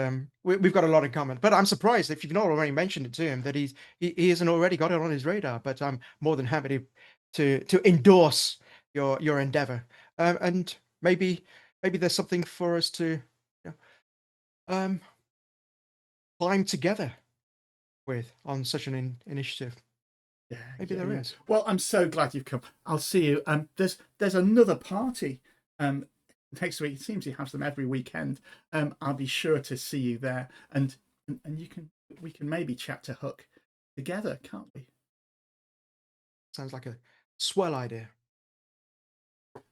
we've got a lot in common. But I'm surprised if you've not already mentioned it to him that he hasn't already got it on his radar. But I'm more than happy to endorse your endeavor. And maybe there's something for us to. Yeah. Um, climb together with on such an initiative. Yeah, Maybe there is. Well, I'm so glad you've come. I'll see you. There's another party next week. It seems he has them every weekend. I'll be sure to see you there, and we can maybe chat to Hook together, can't we? Sounds like a swell idea.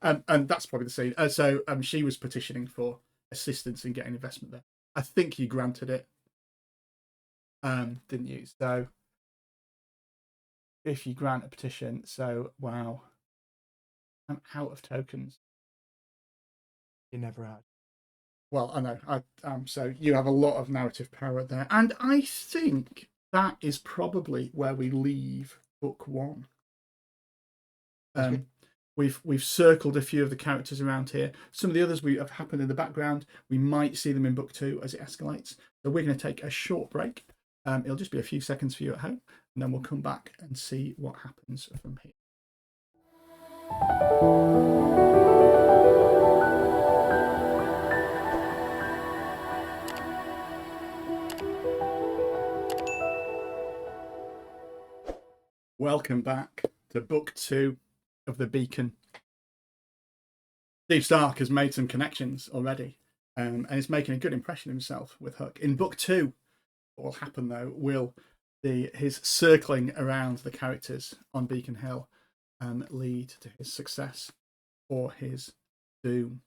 And that's probably the scene. So she was petitioning for assistance in getting investment there. I think you granted it, didn't you? So if you grant a petition, so wow, I'm out of tokens. You never had. Well, I know. So you have a lot of narrative power there, and I think that is probably where we leave book one. We've circled a few of the characters around here. Some of the others we have happened in the background. We might see them in book two as it escalates. So we're going to take a short break. It'll just be a few seconds for you at home, and then we'll come back and see what happens from here. Welcome back to book two of The Beacon. Steve Stark has made some connections already, and is making a good impression of himself with Hook. In book two, what will happen though will his circling around the characters on Beacon Hill lead to his success or his doom.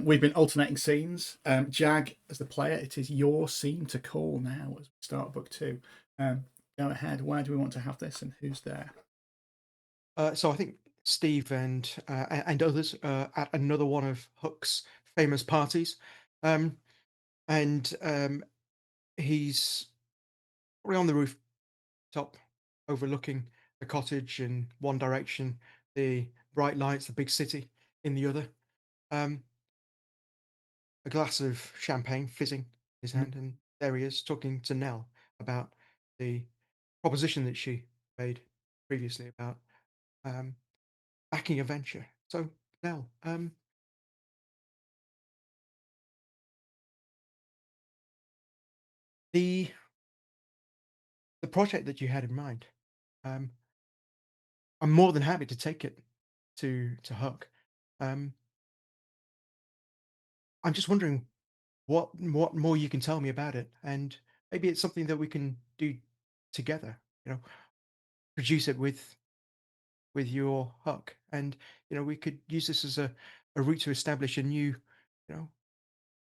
We've been alternating scenes. Jag, as the player, it is your scene to call now as we start book two. Go ahead. Where do we want to have this, and who's there? So I think Steve and others at another one of Hook's famous parties, and he's probably on the rooftop overlooking the cottage in one direction, the bright lights, the big city in the other. A glass of champagne fizzing in his hand, and there he is talking to Nell about the proposition that she made previously about backing a venture. So Nell, the project that you had in mind, I'm more than happy to take it to Huck. I'm just wondering what more you can tell me about it, and maybe it's something that we can do together. You know, produce it with your Huck, and we could use this as a route to establish a new,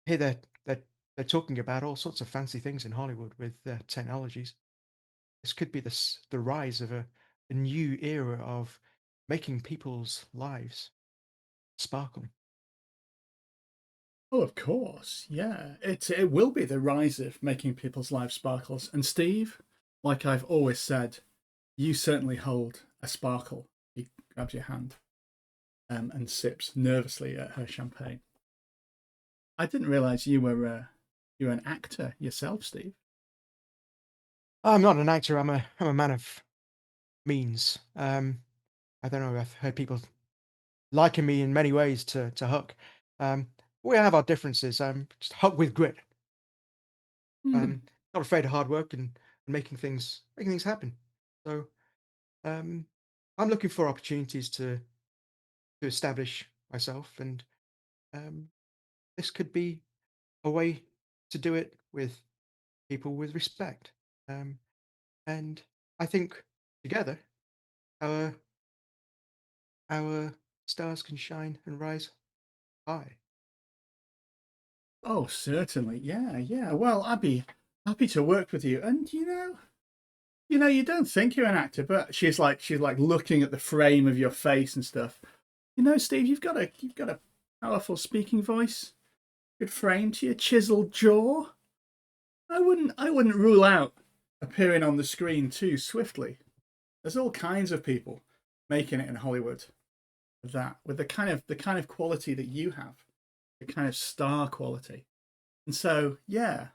here they're talking about all sorts of fancy things in Hollywood with technologies. This could be the rise of a new era of making people's lives sparkle. Oh, of course, yeah. It will be the rise of making people's lives sparkles. And Steve, like I've always said, you certainly hold a sparkle. He grabs your hand and sips nervously at her champagne. I didn't realise you were an actor yourself, Steve. I'm not an actor. I'm a man of means. I don't know. I've heard people liken me in many ways to Huck. We have our differences. Just Huck with grit. Not afraid of hard work and making things happen. So I'm looking for opportunities to establish myself, and this could be a way to do it with people with respect. And I think together our stars can shine and rise high. Oh, certainly. Yeah, yeah. Well, I'd be happy to work with you. And you don't think you're an actor, but she's like looking at the frame of your face and stuff. Steve, you've got a powerful speaking voice, good frame to your chiseled jaw. I wouldn't rule out appearing on the screen too swiftly. There's all kinds of people making it in Hollywood with the kind of quality that you have, the kind of star quality. And so, yeah,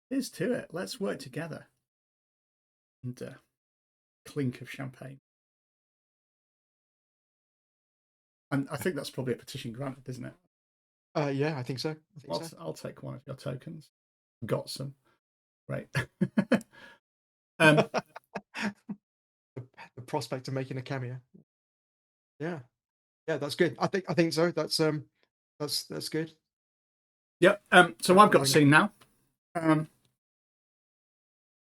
here's to it. Let's work together. And clink of champagne. And I think that's probably a petition granted, isn't it? Yeah, I think so. I'll take one of your tokens. Got some. Right. The prospect of making a cameo. Yeah, yeah, that's good. I think so. That's good. Yep. So I've got a Rolling. scene now.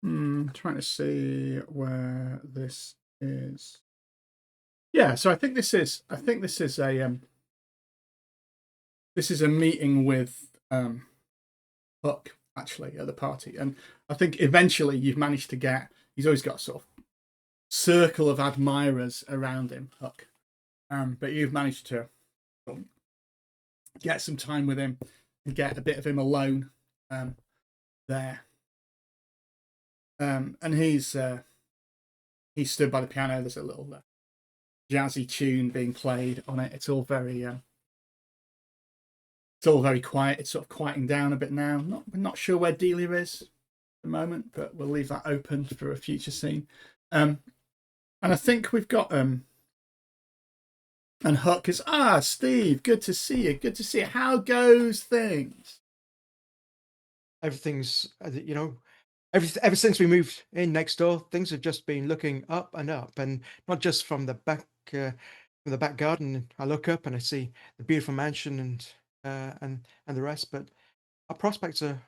Trying to see where this is. Yeah, so I think this is a meeting with Huck actually at the party, and I think eventually you've managed to get. He's always got a sort of circle of admirers around him, Huck, but you've managed to get some time with him and get a bit of him alone there. And he's stood by the piano. There's a little jazzy tune being played on it. It's all very quiet. It's sort of quieting down a bit now. We're not sure where Delia is at the moment, but we'll leave that open for a future scene. And I think we've got and Huck is Steve, good to see you. Good to see you. How goes things? Everything's ever since we moved in next door, things have just been looking up, and not just from the back garden. I look up and I see the beautiful mansion and the rest, but our prospects are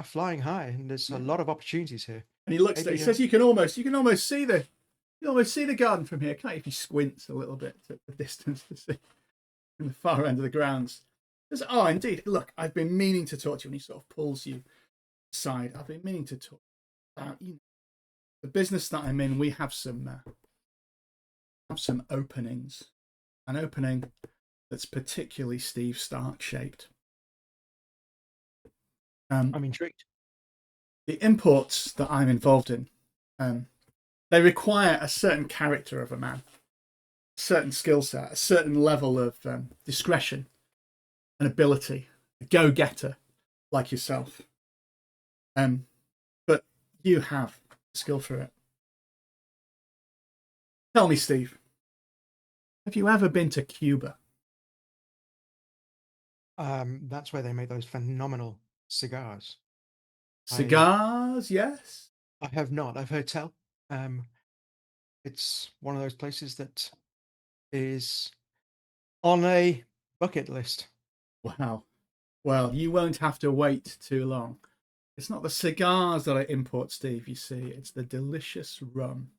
flying high, and there's a lot of opportunities here. And he looks. He says, "You can almost see the garden from here, can't you? If you squint a little bit at the distance to see in the far end of the grounds." He says, "Oh, indeed. Look, I've been meaning to talk to you." And he sort of pulls you aside. I've been meaning to talk about the business that I'm in. We have some openings. An opening that's particularly Steve Stark shaped. I'm intrigued. The imports that I'm involved in, they require a certain character of a man, a certain skill set, a certain level of discretion and ability, a go-getter like yourself. But you have skill for it. Tell me, Steve, have you ever been to Cuba? That's where they make those phenomenal cigars. Cigars, yes. I have not. I've heard tell. It's one of those places that is on a bucket list. Wow. Well, you won't have to wait too long. It's not the cigars that I import, Steve, you see. It's the delicious rum.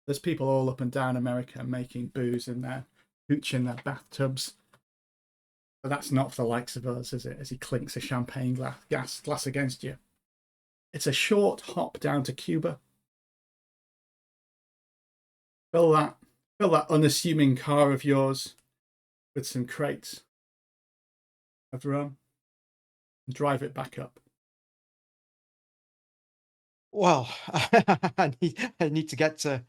There's people all up and down America making booze in their hooch in their bathtubs. But that's not for the likes of us, is it? As he clinks a champagne glass against you. It's a short hop down to Cuba. Fill that unassuming car of yours with some crates of rum and drive it back up. Well, I need to get to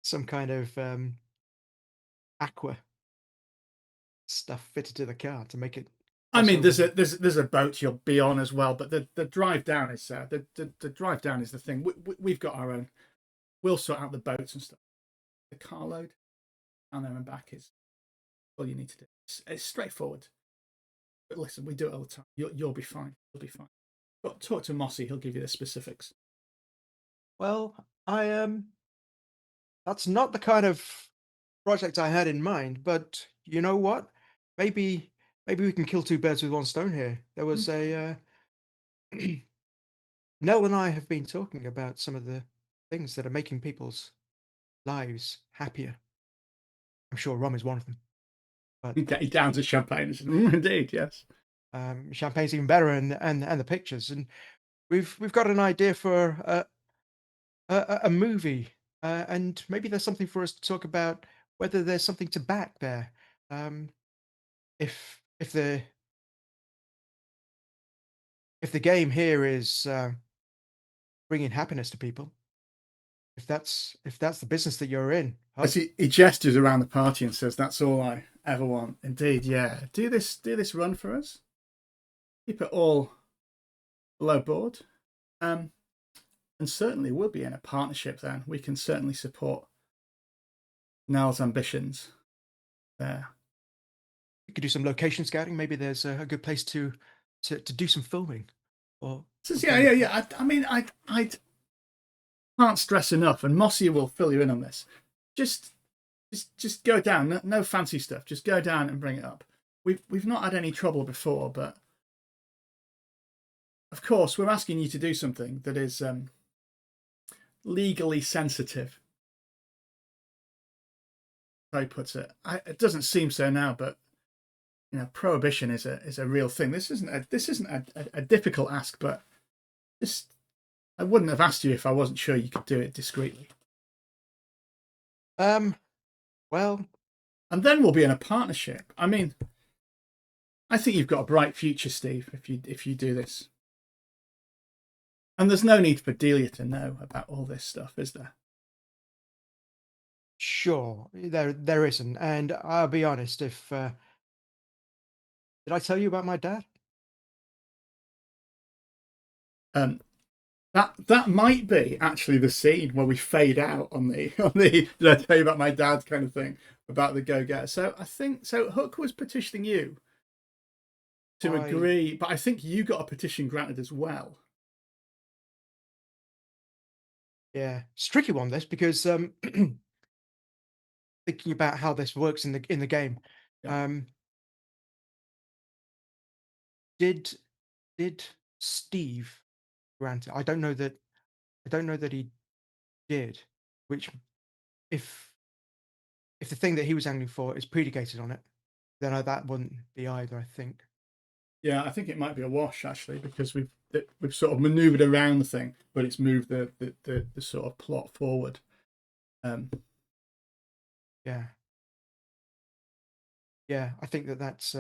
some kind of aqua stuff fitted to the car to make it. I mean, there's a boat you'll be on as well, but the drive down is the drive down is the thing. We've got our own. We'll sort out the boats and stuff. The carload down there and back is all you need to do. It's straightforward. But listen, we do it all the time. You'll be fine. You'll be fine. But talk to Mossy. He'll give you the specifics. Well, that's not the kind of project I had in mind, but you know what? Maybe we can kill two birds with one stone here. There was a Nell and I have been talking about some of the things that are making people's lives happier. I'm sure rum is one of them. But He downs a champagne. Indeed, yes. Champagne's even better, and the pictures. And we've got an idea for a movie, and maybe there's something for us to talk about. Whether there's something to back there, if the game here is bringing happiness to people, if that's the business that you're in. As he gestures around the party and says, "That's all I ever want." Indeed, yeah. Do this run for us. Keep it all below board. And certainly we'll be in a partnership then. We can certainly support Nell's ambitions there. We could do some location scouting. Maybe there's a good place to do some filming. Or Yeah. I mean, I can't stress enough, and Mossy will fill you in on this. Just go down. No fancy stuff. Just go down and bring it up. We've not had any trouble before, but of course we're asking you to do something that is legally sensitive. How he puts it. It doesn't seem so now, but prohibition is a real thing. This isn't a difficult ask, but just I wouldn't have asked you if I wasn't sure you could do it discreetly. Well, and then we'll be in a partnership. I mean, I think you've got a bright future, Steve, if you do this. And there's no need for Delia to know about all this stuff, is there? sure, there isn't. And I'll be honest, if did I tell you about my dad? That might be actually the scene where we fade out on the did I tell you about my dad kind of thing about the go-getter. So I think so. Hook was petitioning you to agree, but I think you got a petition granted as well. Yeah, it's a tricky one, this, because thinking about how this works in the game. Yeah. Did Steve grant it? I don't know that he did. Which, if the thing that he was angling for is predicated on it, then that wouldn't be either, I think. Yeah, I think it might be a wash actually, because we've sort of manoeuvred around the thing, but it's moved the sort of plot forward. Yeah, I think that's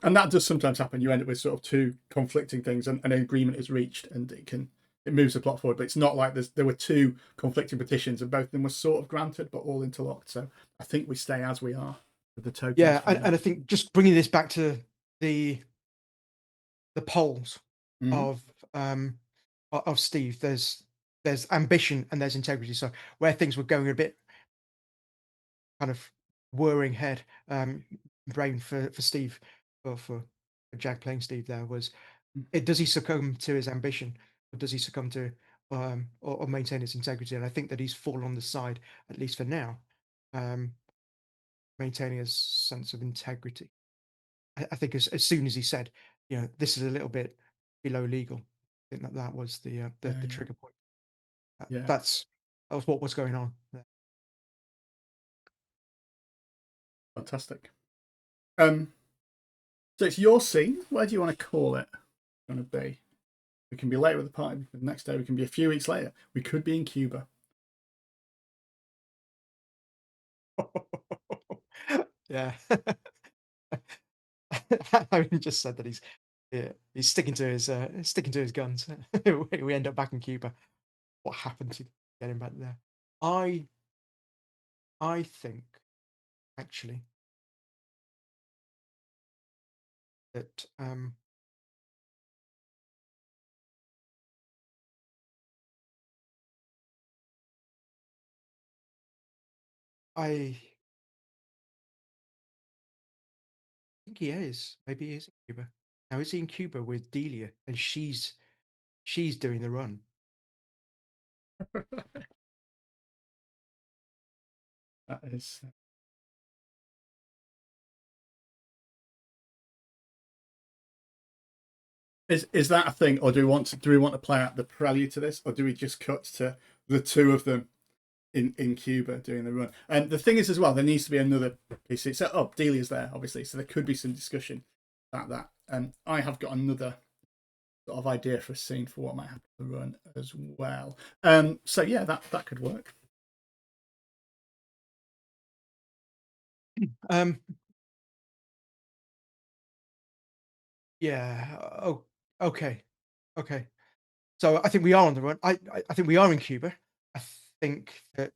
and that does sometimes happen. You end up with sort of two conflicting things, and an agreement is reached, and it moves the plot forward. But it's not like there were two conflicting petitions, and both of them were sort of granted, but all interlocked. So I think we stay as we are with the tokens. Yeah, and I think just bringing this back to the poles of Steve, there's ambition and there's integrity. So where things were going a bit kind of whirring head, brain for Steve, or for Jag playing Steve, there was, does he succumb to his ambition, or does he succumb to or maintain his integrity? And I think that he's fallen on the side, at least for now, maintaining his sense of integrity. I think as soon as he said, this is a little bit below legal, I think that was the trigger point. That was what was going on there. Fantastic. So it's your scene. Where do you want to call it? Going to be? We can be late with the party. The next day we can be a few weeks later. We could be in Cuba. Yeah. I just said that he's sticking to his guns. We end up back in Cuba. What happened to get him back there? I think, actually, that I think he is. Maybe he is in Cuba. Now, is he in Cuba with Delia, and she's doing the run? That is. Is that a thing, or do we want to play out the prelude to this, or do we just cut to the two of them in Cuba doing the run? And the thing is, as well, there needs to be another piece. So, Delia's there, obviously, so there could be some discussion about that. And I have got another sort of idea for a scene for what might happen to the run as well. So yeah, that could work. Yeah. Oh, okay. So I think we are on the run. I think we are in Cuba. I think that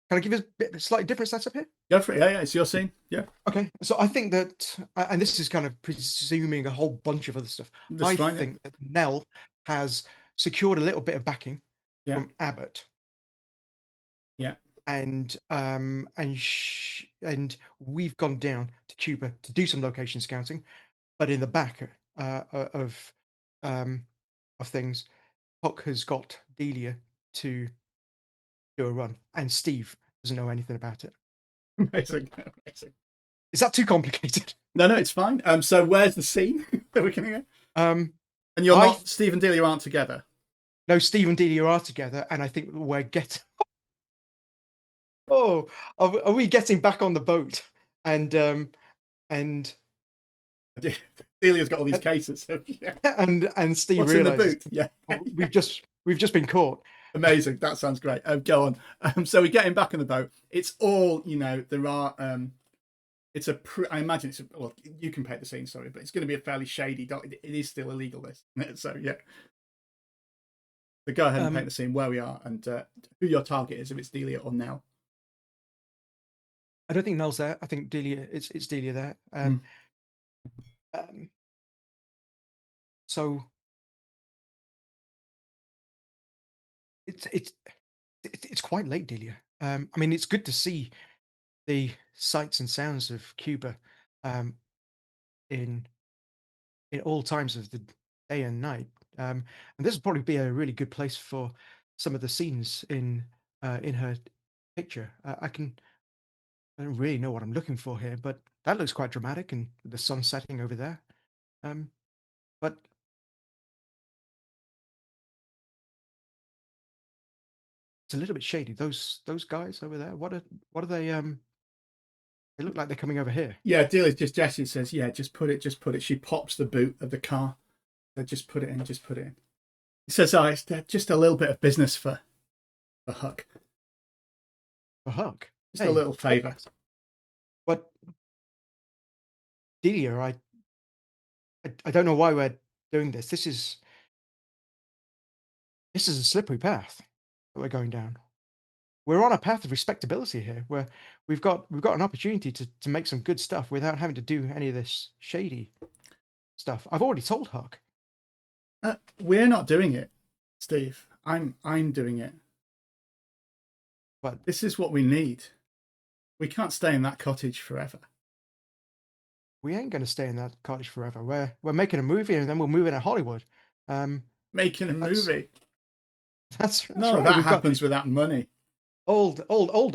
can I give you a slightly different setup here? Go for it. Yeah, it's your scene. Yeah. Okay. So I think that, and this is kind of presuming a whole bunch of other stuff. I think that Nell has secured a little bit of backing from Abbott. Yeah. and we've gone down to Cuba to do some location scouting, but in the back of things, Huck has got Delia to do a run, and Steve doesn't know anything about it. Amazing. Amazing. Is that too complicated? No, it's fine. So where's the scene that we're going to go? Um, And you're not, Steve and Delia aren't together? No, Steve and Delia are together, and I think we're getting... Oh, are we getting back on the boat? And Delia's got all these cases. So, yeah. and Steve What's in the realizes, boot? Yeah. we've just been caught. Amazing. That sounds great. Go on. So we get him back on the boat. It's all, there are, it's I imagine it's, well, you can paint the scene, sorry, but it's going to be a fairly shady, it is still illegal, this. So, yeah. So go ahead and paint the scene where we are and who your target is, if it's Delia or Nell. I don't think Nell's there. I think Delia, it's Delia there. So it's quite late, Delia. I mean, it's good to see the sights and sounds of Cuba in all times of the day and night. And this would probably be a really good place for some of the scenes in her picture. I don't really know what I'm looking for here, but that looks quite dramatic, and the sun setting over there. But it's a little bit shady. Those guys over there. What are they? They look like they're coming over here. Yeah, Delia just gestures, says, "Yeah, just put it." She pops the boot of the car. So just put it in. He says, "Oh, it's just a little bit of business for Huck." For Huck. Just a little favour. But Delia, I don't know why we're doing this. This is a slippery path that we're going down. We're on a path of respectability here, where we've got an opportunity to make some good stuff without having to do any of this shady stuff. I've already told Huck. We're not doing it, Steve. I'm doing it. But this is what we need. We can't stay in that cottage forever. We ain't going to stay in that cottage forever. We're making a movie, and then we'll move into Hollywood. Making a movie. That's no, right. That happens without money. Old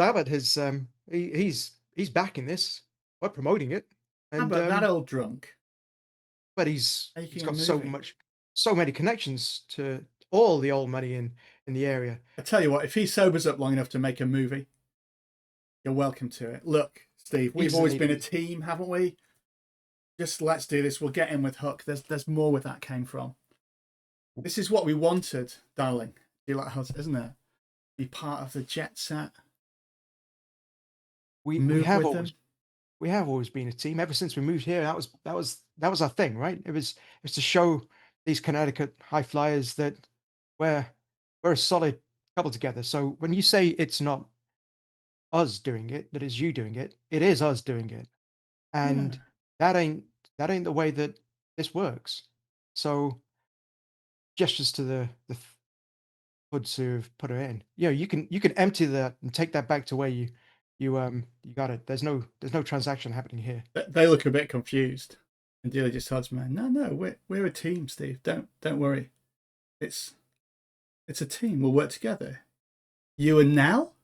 Abbott has he's backing this. We're promoting it. And that old drunk. But he's got so many connections to all the old money in the area. I tell you what, if he sobers up long enough to make a movie, you're welcome to it. Look, Steve, we've always been a team, haven't we? Just let's do this. We'll get in with Huck. There's more where that came from. This is what we wanted, darling. You like Huck, isn't it? Be part of the jet set. We have always been a team. Ever since we moved here, that was our thing, right? It was to show these Connecticut high flyers that we're a solid couple together. So when you say it's not us doing it, that is you doing it, it is us doing it. And that ain't the way that this works. So gestures to the hoods who've put her in. You can empty that and take that back to where you got it. There's no transaction happening here. They look a bit confused, and Delia just nods, man. No, we're a team, Steve. Don't worry. It's a team. We'll work together. You and Nell,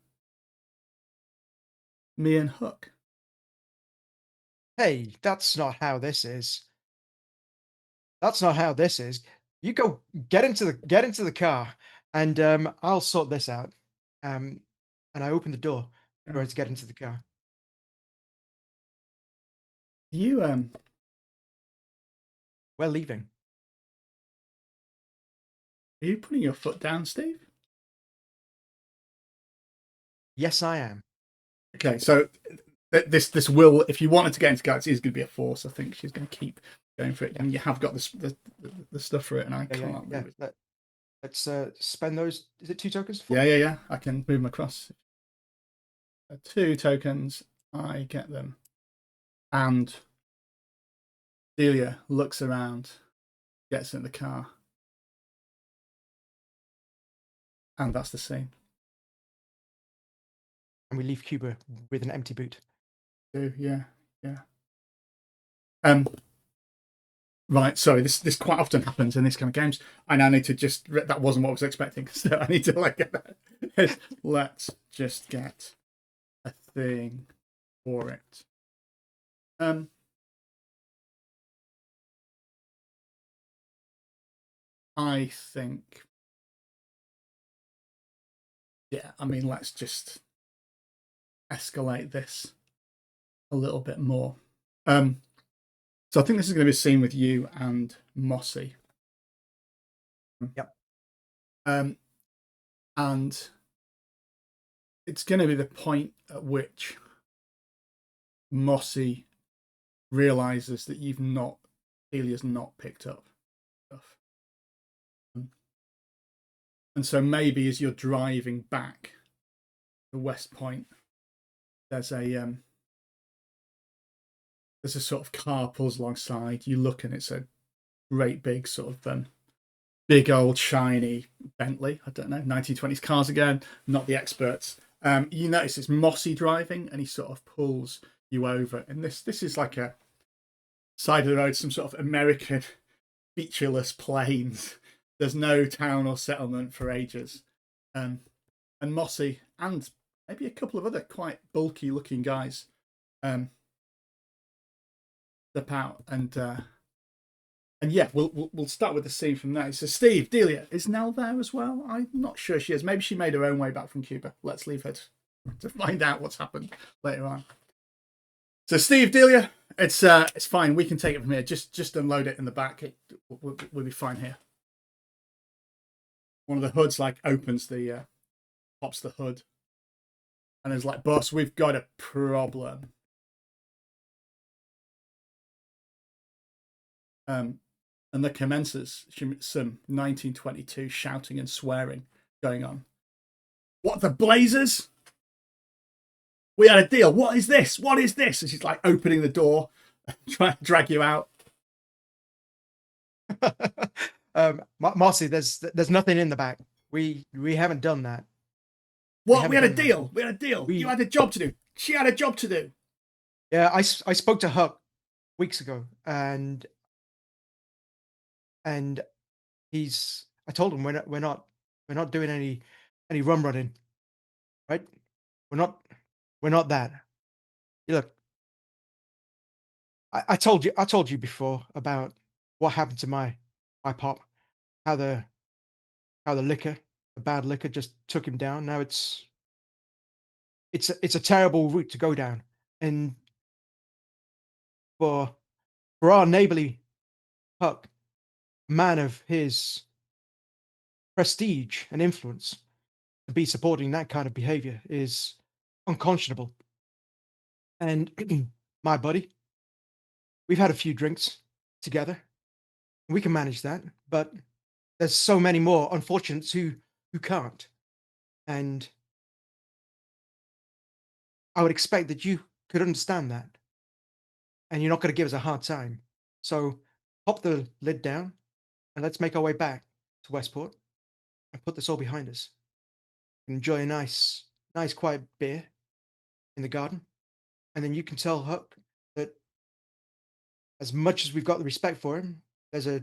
me and Huck. Hey, that's not how this is. That's not how this is. You go get into the car, and I'll sort this out. And I open the door for her to get into the car. We're leaving. Are you putting your foot down, Steve? Yes, I am. Okay, so this will, if you wanted to get into Galaxy, is going to be a force. I think she's going to keep going for it, and you have got the stuff for it, and I can't move it. Let's spend those. Is it 2 tokens? Yeah. I can move them across. 2 tokens. I get them, and Delia looks around, gets in the car, and that's the scene. and we leave Cuba with an empty boot. Yeah. Right, sorry, this quite often happens in this kind of games. I now need to just, that wasn't what I was expecting, so I need to get that. Let's just get a thing for it. I think, yeah, I mean, let's just escalate this a little bit more. So I think this is going to be a scene with you and Mossy. Yep. And it's going to be the point at which Mossy realizes that Delia's not picked up stuff. And so maybe as you're driving back to West Point, there's a sort of car pulls alongside. You look and it's a great big sort of big old shiny Bentley. I don't know, 1920s cars again, not the experts. You notice it's Mossy driving, and he sort of pulls you over. And this is like a side of the road, some sort of American featureless plains. There's no town or settlement for ages. And Mossy and maybe a couple of other quite bulky looking guys step out, and yeah, we'll start with the scene from there. So Steve, Delia, is Nell there as well? I'm not sure she is. Maybe she made her own way back from Cuba. Let's leave her to find out what's happened later on. So Steve, Delia, it's fine. We can take it from here. Just unload it in the back. We'll be fine here. One of the hoods opens pops the hood, and is like, boss, we've got a problem. And there commences some 1922 shouting and swearing going on. What the blazers? We had a deal. What is this? What is this? And she's opening the door, trying to drag you out. Mossy, there's nothing in the back. We haven't done that. What? We had a deal. We had a deal. You had a job to do. She had a job to do. Yeah, I spoke to Huck weeks ago, and I told him we're not doing any rum running, right? We're not that. Look, I told you before about what happened to my pop, how the liquor, the bad liquor, just took him down. Now it's a terrible route to go down, and for our neighborly Huck, a man of his prestige and influence, to be supporting that kind of behavior is unconscionable. And my buddy, we've had a few drinks together. We can manage that, but there's so many more unfortunates who can't. And I would expect that you could understand that. And you're not going to give us a hard time. So pop the lid down and let's make our way back to Westport and put this all behind us. Enjoy a nice quiet beer in the garden. And then you can tell Huck that as much as we've got the respect for him, there's a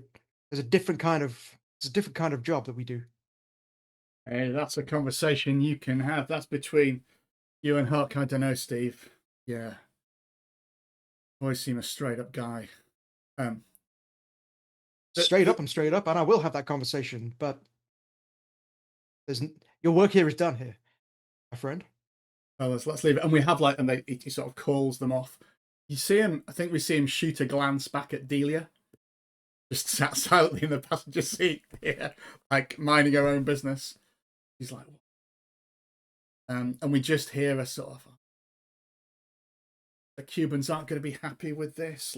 different kind of job that we do. Hey, that's a conversation you can have. That's between you and Huck. I don't know, Steve. Yeah. Always seem a straight up guy. Straight up, I'm straight up, and I will have that conversation, but your work here is done here, my friend. Well, let's leave it. And we have and he sort of calls them off. You see him, I think we see him shoot a glance back at Delia, just sat silently in the passenger seat here, minding her own business. He's like, and we just hear a sort of, the Cubans aren't going to be happy with this,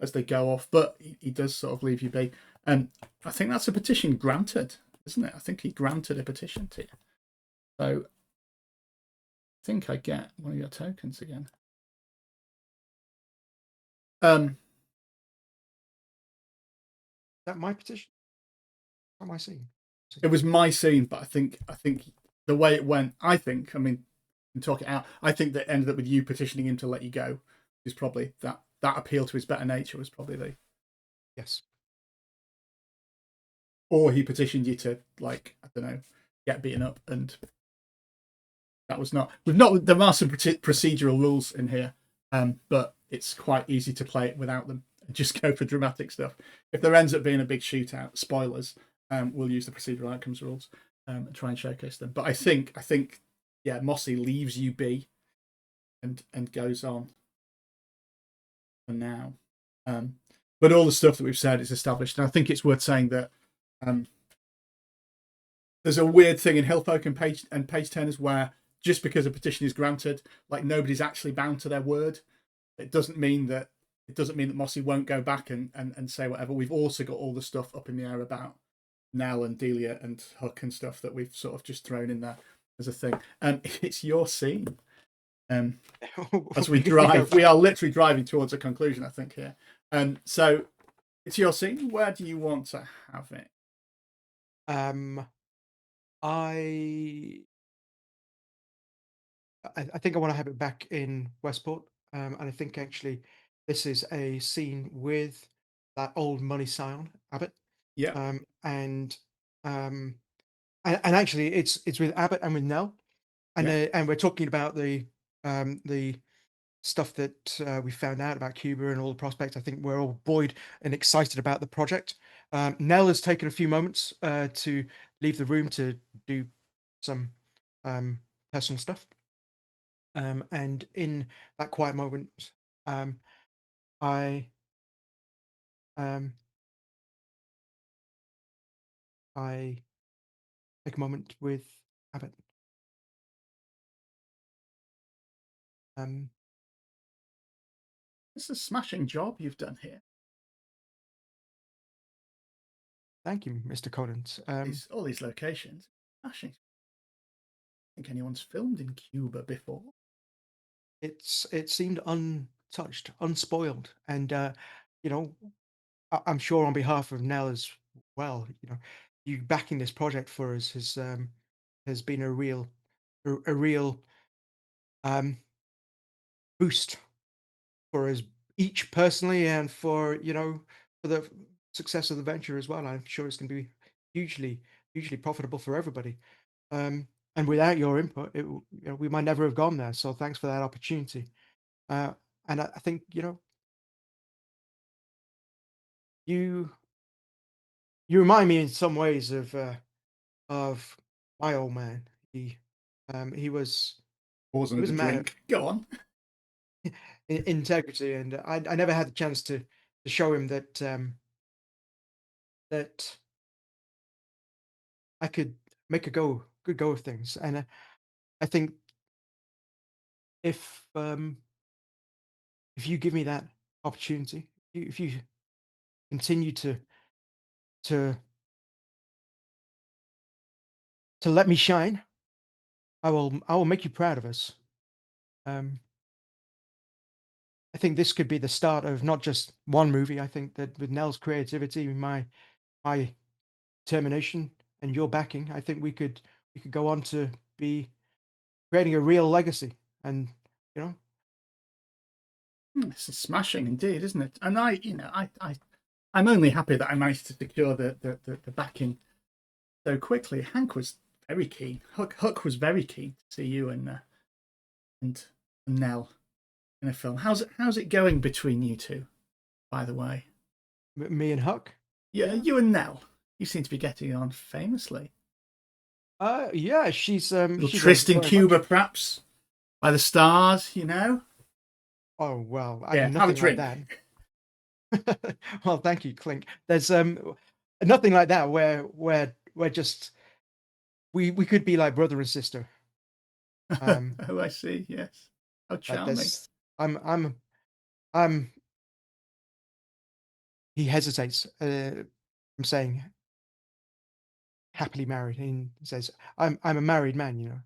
as they go off, but he does sort of leave you be. And I think that's a petition granted, isn't it? I think he granted a petition to you. So I think I get one of your tokens again. Is that my petition? What am I seeing? It was my scene, but I think the way it went, I mean, and talk it out. I think that ended up with you petitioning him to let you go. Is probably that appeal to his better nature was probably the. Yes. Or he petitioned you to, like, I don't know, get beaten up, and that was not. We've not. There are some procedural rules in here, but it's quite easy to play it without them. Just go for dramatic stuff. If there ends up being a big shootout, spoilers, we'll use the procedural outcomes rules and try and showcase them. But I think, yeah, Mossy leaves you be, and goes on for now. But all the stuff that we've said is established, and I think it's worth saying that there's a weird thing in Hillfolk and page turners where just because a petition is granted, like nobody's actually bound to their word. It doesn't mean that Mossy won't go back and say whatever. We've also got all the stuff up in the air about Nell and Delia and Huck and stuff that we've sort of just thrown in there as a thing. It's your scene. As we drive, we are literally driving towards a conclusion, I think, here. So it's your scene. Where do you want to have it? I think I want to have it back in Westport, and I think actually this is a scene with that old money scion Abbott. Yeah. And actually it's with Abbott and with Nell, and and we're talking about the stuff that we found out about Cuba and all the prospects. I think we're all buoyed and excited about the project. Nell has taken a few moments to leave the room to do some personal stuff. And in that quiet moment, I take a moment with Abbott. It's a smashing job you've done here. Thank you, Mr. Collins. All these locations, smashing. I think anyone's filmed in Cuba before. It seemed untouched, unspoiled, and you know, I'm sure on behalf of Nell as well, you know, you backing this project for us has been a real boost for us each personally, and for for the success of the venture as well. I'm sure it's going to be hugely profitable for everybody. And without your input, we might never have gone there. So thanks for that opportunity. And I think you remind me in some ways of my old man. He was Pause he was and a a man of drink. Go on. integrity, and I never had the chance to show him that that I could make a good go of things. And I think if you give me that opportunity, if you continue to let me shine, I will make you proud of us. I think this could be the start of not just one movie. I think that with Nell's creativity, my determination, and your backing, I think we could go on to be creating a real legacy. And you know, It's smashing indeed, isn't it? And I'm only happy that I managed to secure the backing so quickly. Hank was very keen. Huck was very keen to see you and Nell in a film. How's it going between you two, by the way? me and Huck. Yeah, you and Nell. You seem to be getting on famously. Yeah, she's Little she's tryst in very Cuba, much. perhaps by the stars. You know. Oh well, Yeah, have a nothing like drink. that. Well, thank you, Clink. There's nothing like that where we're just we could be like brother and sister. Oh, I see. Yes. How But charming. there's I'm he hesitates. I'm saying happily married, and he says I'm a married man, you know.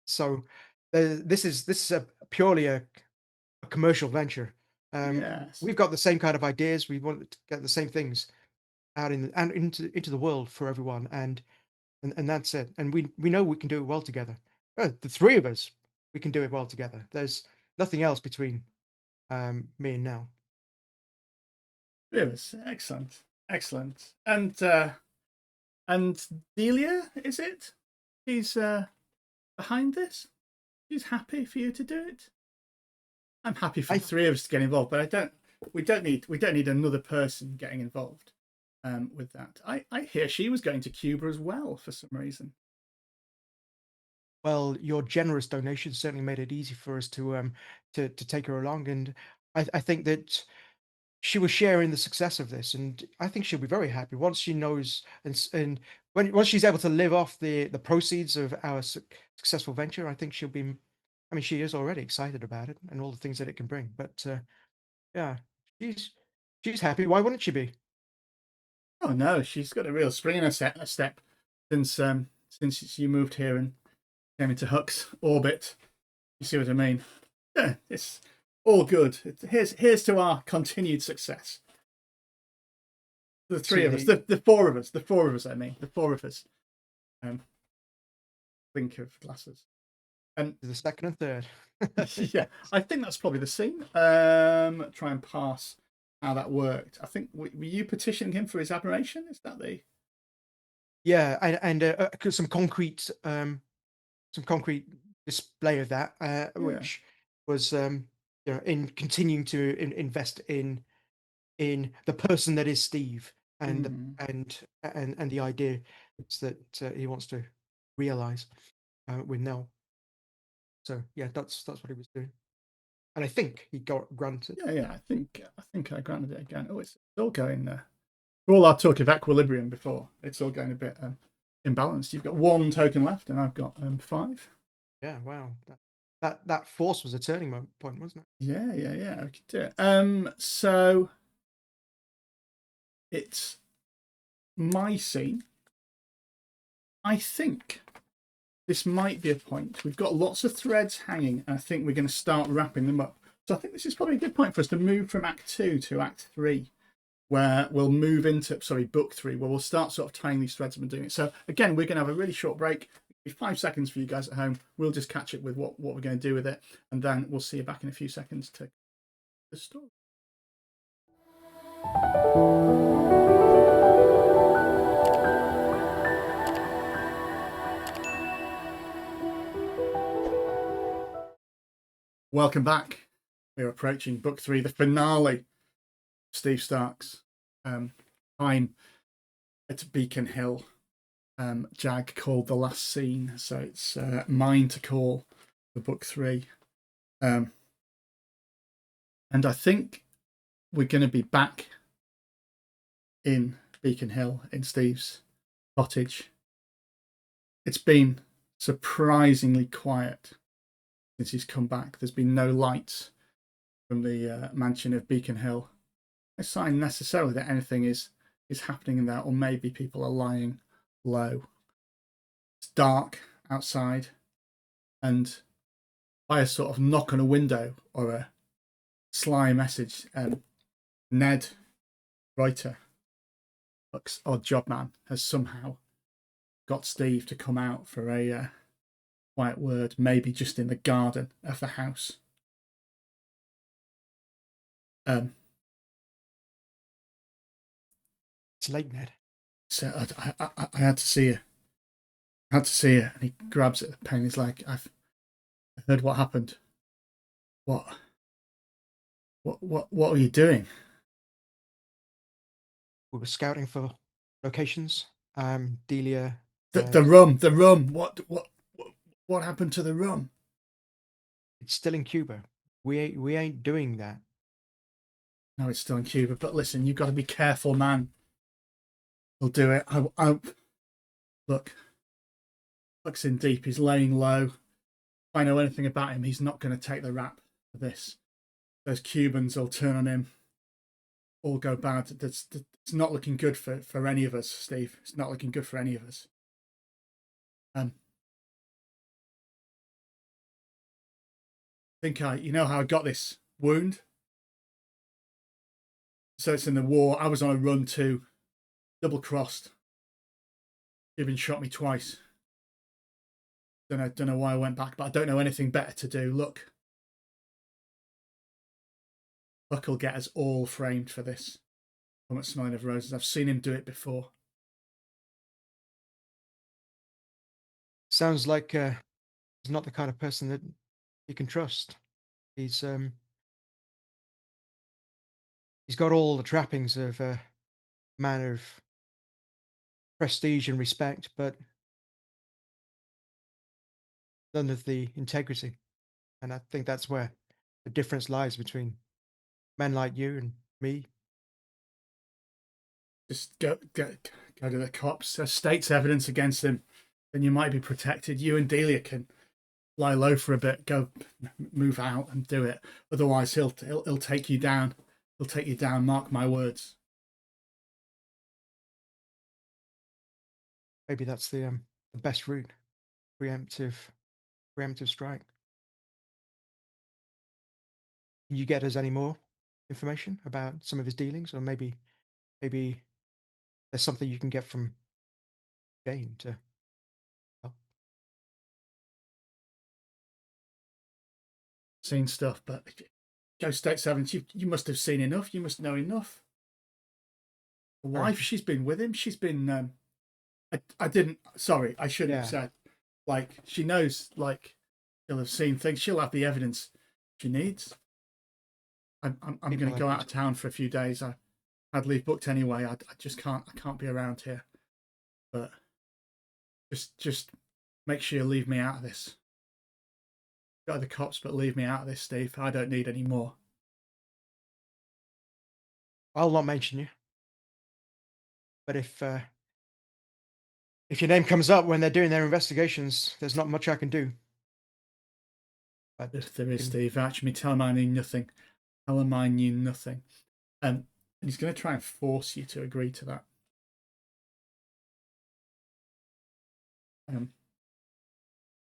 So this is a purely a commercial venture. Yes. We've got the same kind of ideas. We want to get the same things out and into the world for everyone, and that's it. And we know we can do it well together. The three of us we can do it well together. There's nothing else between me and Nell. Yes, excellent, excellent. And Delia, is it? He's behind this. He's happy for you to do it. I'm happy for the three of us to get involved, but I don't. We don't need another person getting involved with that. I hear she was going to Cuba as well for some reason. Well, your generous donation certainly made it easy for us to take her along, and I think that she was sharing the success of this, and I think she'll be very happy once she knows and once she's able to live off the proceeds of our successful venture. I think she'll be. I mean, she is already excited about it and all the things that it can bring. But yeah, she's happy. Why wouldn't she be? Oh no, she's got a real spring in her step since you moved here and came into Huck's orbit. You see what I mean? Yeah, it's all good. Here's to our continued success. The three of us, the four of us. I mean, the four of us. Think of glasses. And the second and third. Yeah, I think that's probably the scene. Try and pass how that worked. I think were you petitioning him for his admiration? Is that the? Yeah, and some concrete display of that, which was in continuing to invest in the person that is Steve and the idea that he wants to realize with Nell. So yeah, that's what he was doing, and I think he got granted. Yeah. I think I granted it again. Oh, it's all going there. For all our talk of equilibrium before, it's all going a bit imbalanced. You've got one token left, and I've got 5. Yeah, wow. That force was a turning point, wasn't it? Yeah. I could do it. So it's my scene. I think this might be a point. We've got lots of threads hanging, and I think we're going to start wrapping them up. So I think this is probably a good point for us to move from Act 2 to Act 3, where we'll move into, Book 3, where we'll start sort of tying these threads and doing it. So again, we're going to have a really short break. 5 seconds for you guys at home. We'll just catch up with what we're going to do with it, and then we'll see you back in a few seconds to the story. Welcome back. We're approaching Book 3, the finale. Steve Stark's time at Beacon Hill. Jag called the last scene, so it's mine to call for Book 3. And I think we're going to be back in Beacon Hill in Steve's cottage. It's been surprisingly quiet since he's come back. There's been no lights from the mansion of Beacon Hill. No sign necessarily that anything is happening in there, or maybe people are lying low. It's dark outside, and by a sort of knock on a window or a sly message, Ned Reuter, Buck's odd job man, has somehow got Steve to come out for a quiet word, maybe just in the garden of the house. It's late, Ned. So I had to see her. I had to see her, and he grabs at the pen. He's like, I've heard what happened. What are you doing? We were scouting for locations. Delia. The rum. What happened to the rum? It's still in Cuba. We ain't doing that. No, it's still in Cuba. But listen, you've got to be careful, man. We'll do it. Look. Looks in deep. He's laying low. If I know anything about him, he's not going to take the rap for this. Those Cubans will turn on him. All go bad. It's not looking good for any of us, Steve. It's not looking good for any of us. You know how I got this wound? So it's in the war. I was on a run too. Double crossed. Even shot me twice. Don't know why I went back, but I don't know anything better to do. Look, Buck will get us all framed for this. I'm smelling of roses. I've seen him do it before. Sounds like he's not the kind of person that you can trust. He's got all the trappings of a man of prestige and respect, but none of the integrity. And I think that's where the difference lies between men like you and me. Just go to the cops. There's state's evidence against him, then you might be protected. You and Delia can lie low for a bit, go move out and do it. Otherwise, he'll take you down. He'll take you down. Mark my words. Maybe that's the best route. Preemptive strike. Can you get us any more information about some of his dealings, or maybe there's something you can get from Jane to help? Seen stuff, but Joe State's evidence. You must have seen enough. You must know enough. The wife, she's been with him. She's been. I didn't. Sorry, I shouldn't have said. Like, she knows. Like, she'll have seen things. She'll have the evidence she needs. I'm going to go out of town for a few days. I had leave booked anyway. I just can't. I can't be around here. But just make sure you leave me out of this. Go to the cops, but leave me out of this, Steve. I don't need any more. I'll not mention you. But if your name comes up when they're doing their investigations, there's not much I can do. But if there is, Steve, actually, tell him I knew nothing. Tell him I knew nothing. And he's going to try and force you to agree to that.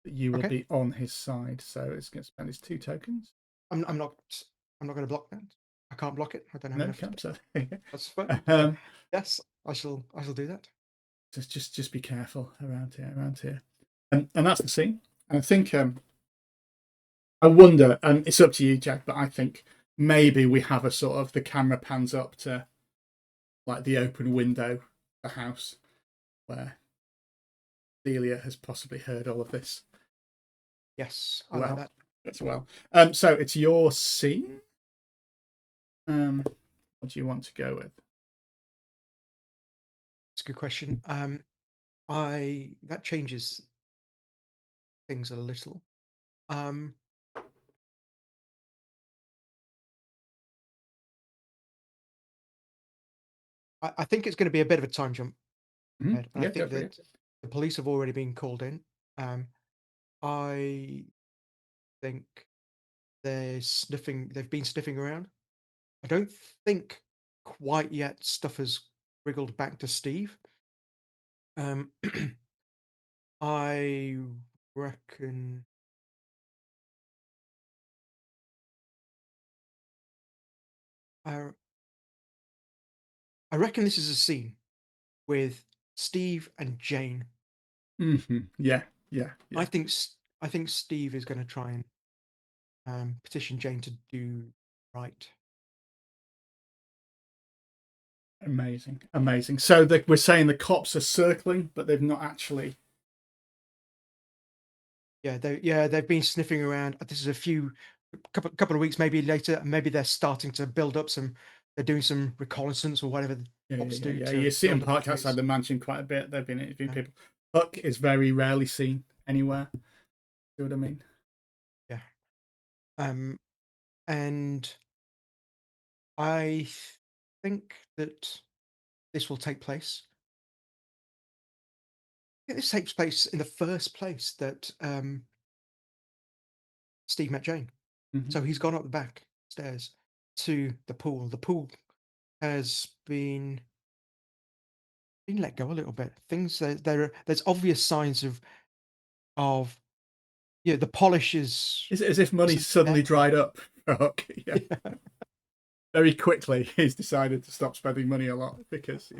You will be on his side, so it's going to spend his 2 tokens. I'm not going to block that. I can't block it. I don't have enough. So that's fine. Yes, I shall do that. Just be careful around here. And that's the scene. I think I wonder, and it's up to you, Jack, but I think maybe we have a sort of, the camera pans up to like the open window, the house, where Delia has possibly heard all of this. Yes, I like that as well. So it's your scene. What do you want to go with? It's a good question. That changes things a little. I think it's going to be a bit of a time jump. Mm-hmm. I think that the police have already been called in. I think they've been sniffing around. I don't think quite yet stuff has wriggled back to Steve. I reckon I reckon this is a scene with Steve and Jane. Mm-hmm. Yeah. I think Steve is going to try and petition Jane to do right. Amazing. So we're saying the cops are circling, but they've not actually. Yeah, they've been sniffing around. This is a couple of weeks, maybe later. Maybe they're starting to build up some. They're doing some reconnaissance or whatever the cops do. Yeah, you see them parked outside the mansion quite a bit. They've been interviewing people. Buck is very rarely seen anywhere. See what I mean? Yeah. And I think that this will take place. I think this takes place in the first place that Steve met Jane. Mm-hmm. So he's gone up the back stairs to the pool. The pool has been let go a little bit. Things there's obvious signs of the polish is. Is it as if money's suddenly dried up? Yeah. Very quickly, he's decided to stop spending money a lot because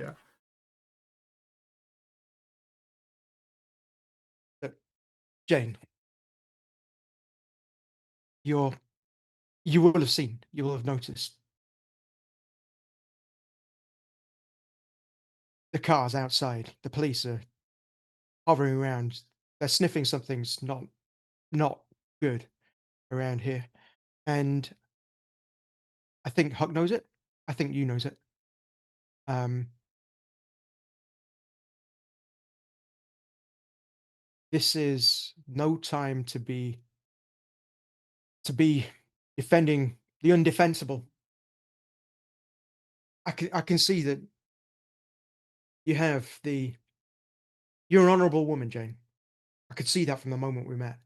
Jane, you will have seen, you will have noticed the cars outside. The police are hovering around. They're sniffing something's not good around here. And I think Huck knows it. I think you knows it. Um, this is no time to be defending the undefensible. I can see that you're an honourable woman, Jane. I could see that from the moment we met.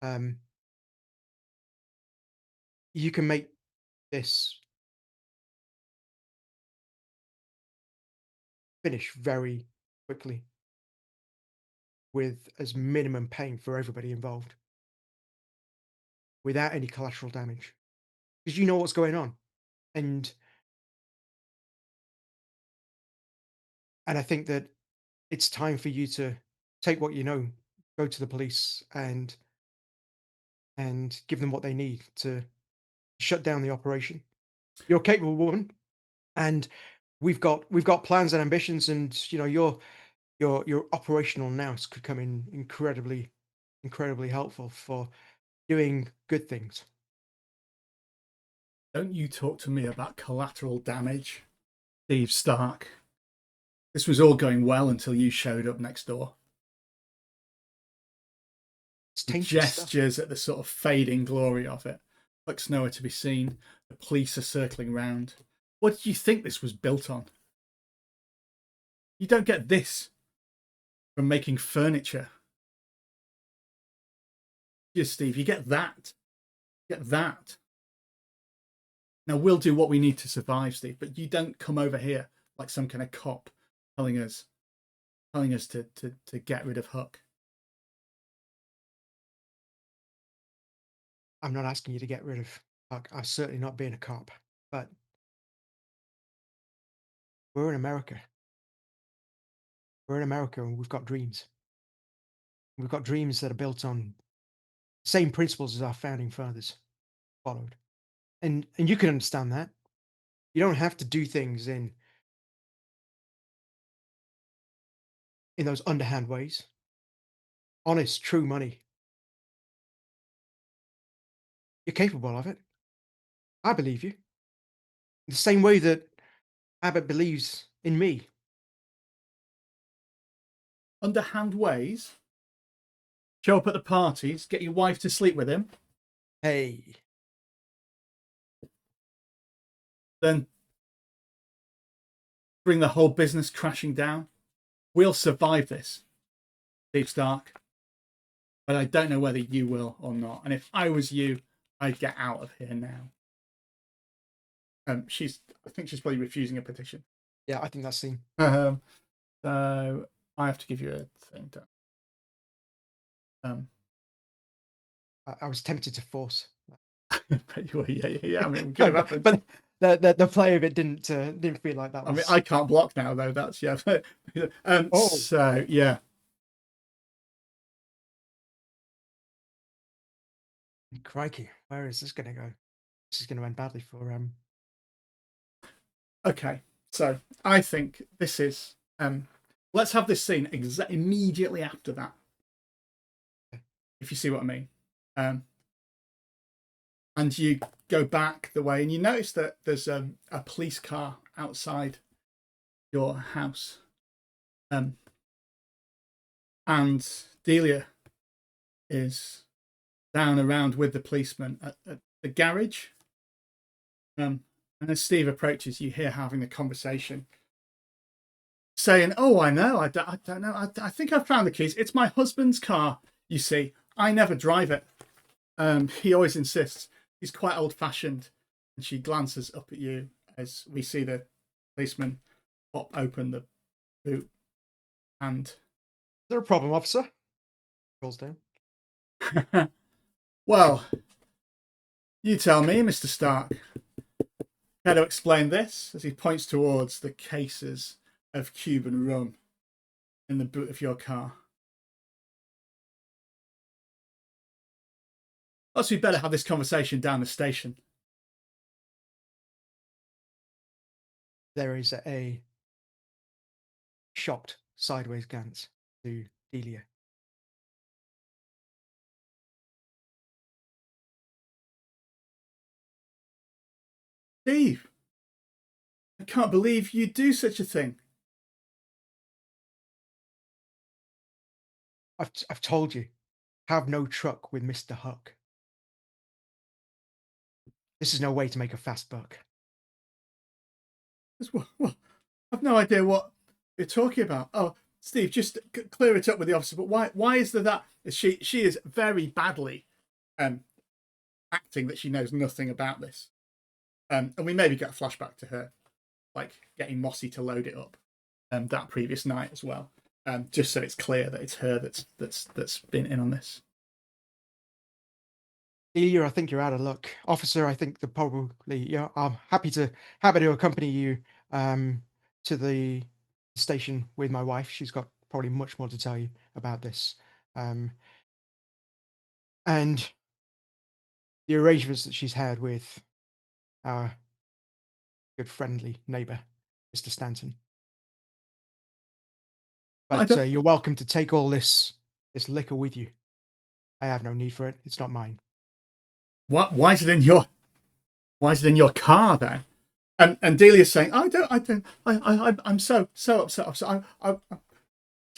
Um, you can make this finish very quickly with as minimum pain for everybody involved, without any collateral damage, because you know what's going on, and I think that it's time for you to take what you know, go to the police, and give them what they need to shut down the operation. You're a capable woman, and we've got plans and ambitions, and your operational nous could come in incredibly helpful for doing good things. Don't you talk to me about collateral damage, Steve Stark. This was all going well until you showed up next door. It's The tainted stuff. gestures at the sort of fading glory of it. Huck's nowhere to be seen. The police are circling round. What did you think this was built on? You don't get this from making furniture. Yes, Steve, you get that. You get that. Now, we'll do what we need to survive, Steve, but you don't come over here like some kind of cop telling us to get rid of Huck. I'm not asking you to get rid of Huck. I'm certainly not being a cop, but we're in America. We're in America, and we've got dreams. We've got dreams that are built on the same principles as our founding fathers followed. And you can understand that. You don't have to do things in those underhand ways. Honest, true money. You're capable of it. I believe you. The same way that Abbott believes in me. Underhand ways? Show up at the parties, get your wife to sleep with him, Hey, then bring the whole business crashing down. We'll survive this, Steve Stark. But I don't know whether you will or not. And if I was you, I'd get out of here now. I think she's probably refusing a petition. yeah, I think that's seen. So I have to give you a thing. I was tempted to force, But yeah. I mean, we could have happened. but the play of it didn't feel like that. I mean, I can't block now though. That's yeah. Oh. So yeah. Crikey, where is this going to go? This is going to end badly for Okay, so I think this is. Let's have this scene immediately after that, if you see what I mean. And you go back the way, and you notice that there's a police car outside your house, and Delia is down around with the policeman at the garage. And as Steve approaches, you hear having the conversation, saying, "Oh, I know. I don't know. I think I've found the keys. It's my husband's car. You see, I never drive it. He always insists. He's quite old-fashioned." And she glances up at you as we see the policeman pop open the boot. And Is there a problem, officer? Rolls down. Well, you tell me, Mr. Stark. How to explain this as he points towards the cases of Cuban rum in the boot of your car. Perhaps we better have this conversation down the station. There is a shocked sideways glance to Delia. Steve, I can't believe you'd do such a thing. I've told you, have no truck with Mr. Huck. This is no way to make a fast buck. Well, I've no idea what you're talking about. Oh, Steve, just clear it up with the officer. But why is there that? She is very badly acting that she knows nothing about this. And we maybe get a flashback to her, like getting Mossy to load it up that previous night as well, just so it's clear that it's her that's been in on this. Delia, I think you're out of luck. Officer, I think that probably, yeah, I'm happy to accompany you to the station with my wife. She's got probably much more to tell you about this. And the arrangements that she's had with our good friendly neighbor, Mr. Stanton. But you're welcome to take all this liquor with you. I have no need for it. It's not mine. What? Why is it in your car then? And Delia's saying, I'm so upset.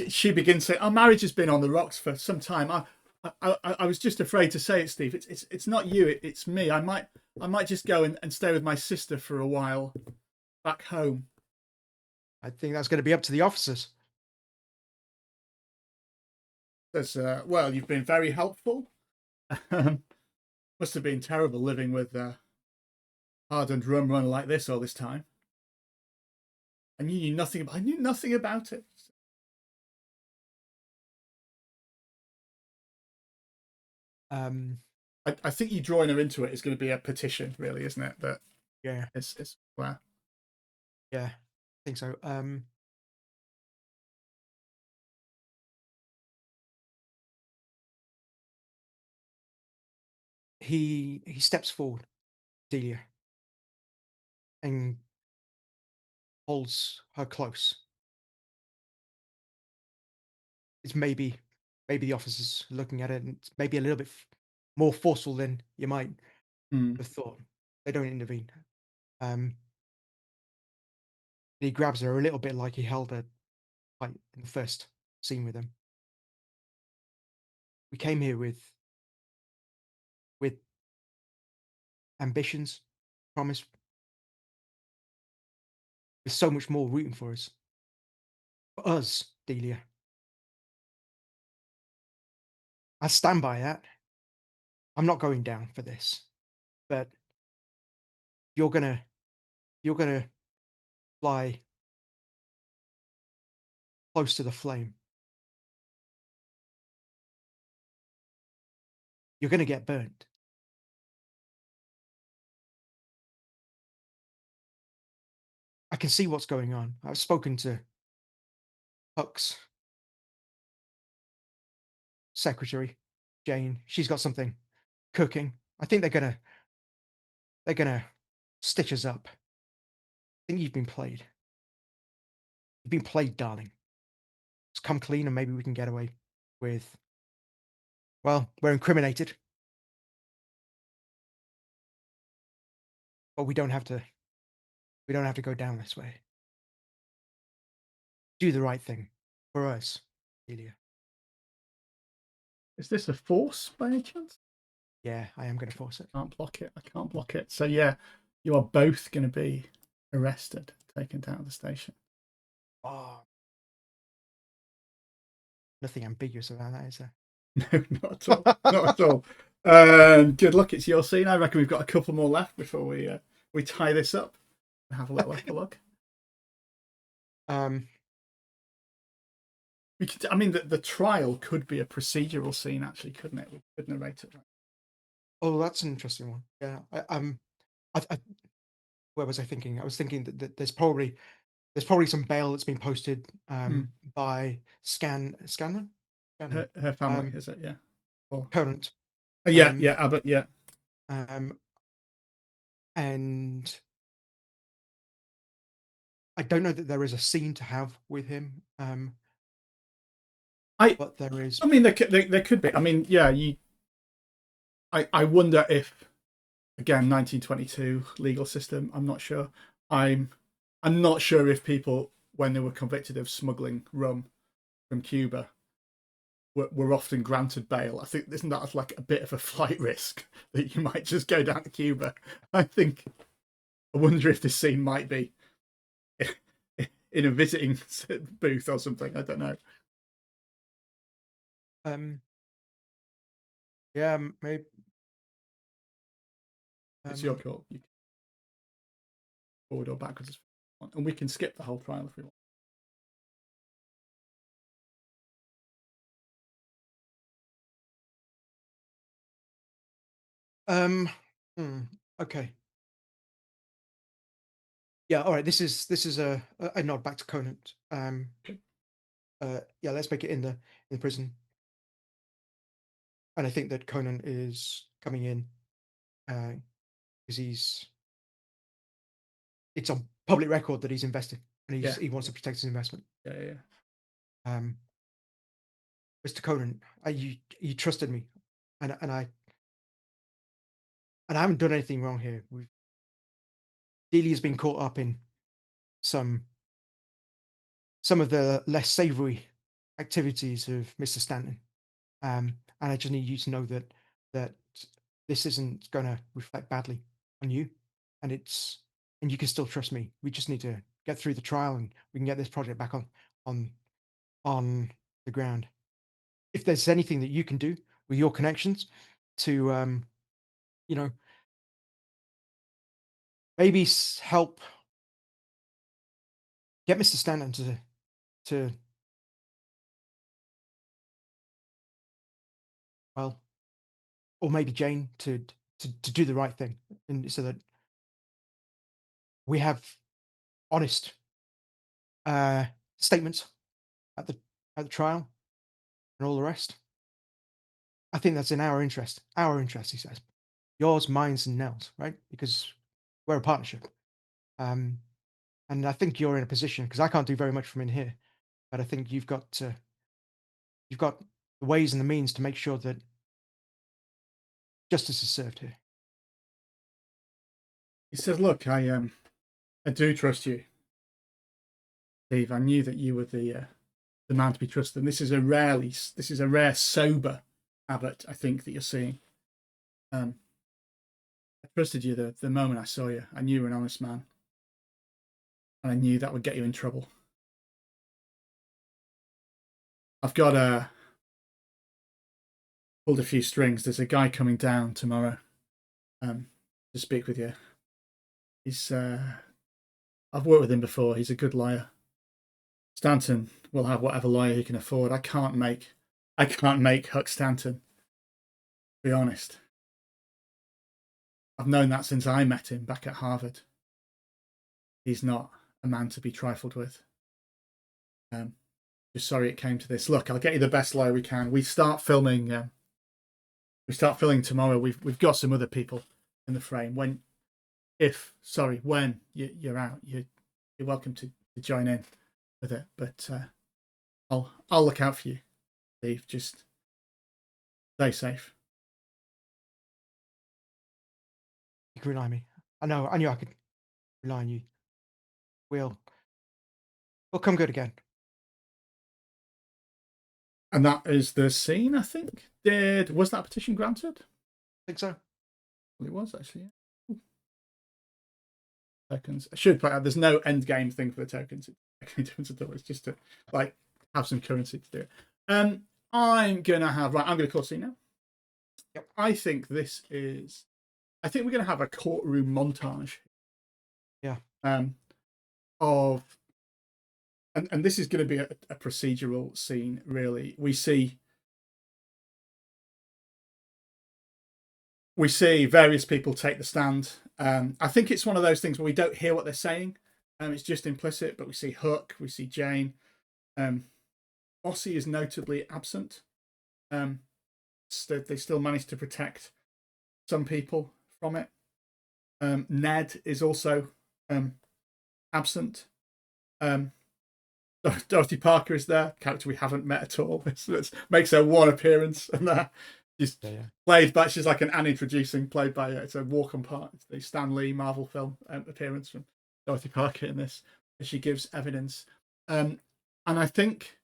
She begins saying, our marriage has been on the rocks for some time. I was just afraid to say it, Steve. It's not you, it's me. I might just go and stay with my sister for a while back home. I think that's going to be up to the officers. Well, you've been very helpful. Must have been terrible living with hardened rum runner like this all this time. And you knew nothing about. I knew nothing about it. I think you drawing her into it is going to be a petition, really, isn't it? That yeah, it's wow. Yeah, I think so. He steps forward, Delia, and holds her close. It's maybe the officers looking at it, and it's maybe a little bit more forceful than you might have thought. They don't intervene. He grabs her a little bit like he held her like in the first scene with him. We came here with ambitions, promise, with so much more rooting for us. For us, Delia. I stand by that. I'm not going down for this. But you're gonna fly close to the flame. You're gonna get burnt. I can see what's going on. I've spoken to Huck's secretary, Jane. She's got something cooking. I think they're gonna stitch us up. I think you've been played. You've been played, darling. Let's come clean and maybe we can get away with, well, we're incriminated. But we don't have to go down this way. Do the right thing for us, Delia. Is this a force by any chance? Yeah, I am going to force it. I can't block it. So yeah, you are both going to be arrested, taken down to the station. Oh, nothing ambiguous about that, is there? No, not at all. Not at all. Good luck. It's your scene. I reckon we've got a couple more left before we tie this up and have a little epilogue. We could. I mean, the trial could be a procedural scene, actually, couldn't it? We could narrate it. Oh, that's an interesting one. Yeah. Where was I thinking? I was thinking that there's probably some bail that's been posted by Scanner. Her family, is it? Yeah. Current. Yeah, Abbott, yeah. And I don't know that there is a scene to have with him. But there is. I mean, there could be. I mean, yeah, I wonder if, again, 1922 legal system. I'm not sure. I'm not sure if people, when they were convicted of smuggling rum from Cuba, were often granted bail. I think isn't that like a bit of a flight risk that you might just go down to Cuba? I wonder if this scene might be in a visiting booth or something. I don't know. Yeah, maybe. It's your call. You can forward or backwards, and we can skip the whole trial if we want. Okay. Yeah. All right. This is a nod back to Conan. Yeah. Let's make it in the prison. And I think that Conan is coming in because it's on public record that he's invested and he wants to protect his investment. Yeah. Mr. Conan, you trusted me, and I haven't done anything wrong here. Delia's been caught up in some of the less savoury activities of Mr. Stanton, and I just need you to know that this isn't going to reflect badly on you, and you can still trust me. We just need to get through the trial, and we can get this project back on the ground. If there's anything that you can do with your connections to, maybe help get Mr. Stanton to well, or maybe Jane to do the right thing, and so that we have honest statements at the trial and all the rest. I think that's in our interest. Our interest, he says. Yours, mine's, and Nell's, right? Because we're a partnership. And I think you're in a position, because I can't do very much from in here, but I think you've got the ways and the means to make sure that justice is served here. He says, "Look, I do trust you, Steve. I knew that you were the man to be trusted. And this is a rare sober Abbott. I think that you're seeing. I trusted you the moment I saw you. I knew you were an honest man, and I knew that would get you in trouble. I've got pulled a few strings. There's a guy coming down tomorrow to speak with you. He's I've worked with him before. He's a good lawyer. Stanton will have whatever lawyer he can afford. I can't make Huck Stanton. To be honest, I've known that since I met him back at Harvard. He's not a man to be trifled with. Just sorry it came to this. Look, I'll get you the best lawyer we can. We start filming. We start filming tomorrow. We've got some other people in the frame. When you're out, you're welcome to join in with it. But I'll look out for you, Steve. Just stay safe. You can rely on me. I knew I could rely on you. We'll come good again. And that is the scene, I think. Was that petition granted? I think so. Well, it was actually. Yeah. Tokens. I should point out there's no end game thing for the tokens. It's just to like have some currency to do it. I'm gonna call scene now. Yep. I think we're gonna have a courtroom montage. Yeah. And this is going to be a procedural scene, really. We see various people take the stand. I think it's one of those things where we don't hear what they're saying. It's just implicit, but we see Hook, we see Jane. Ossie is notably absent. they still manage to protect some people from it. Ned is also absent. Dorothy Parker is there, character we haven't met at all. It makes her one appearance, and she's played by, she's like an Anne introducing, played by it's a walk on part. It's the Stan Lee Marvel film appearance from Dorothy Parker in this. She gives evidence, and I think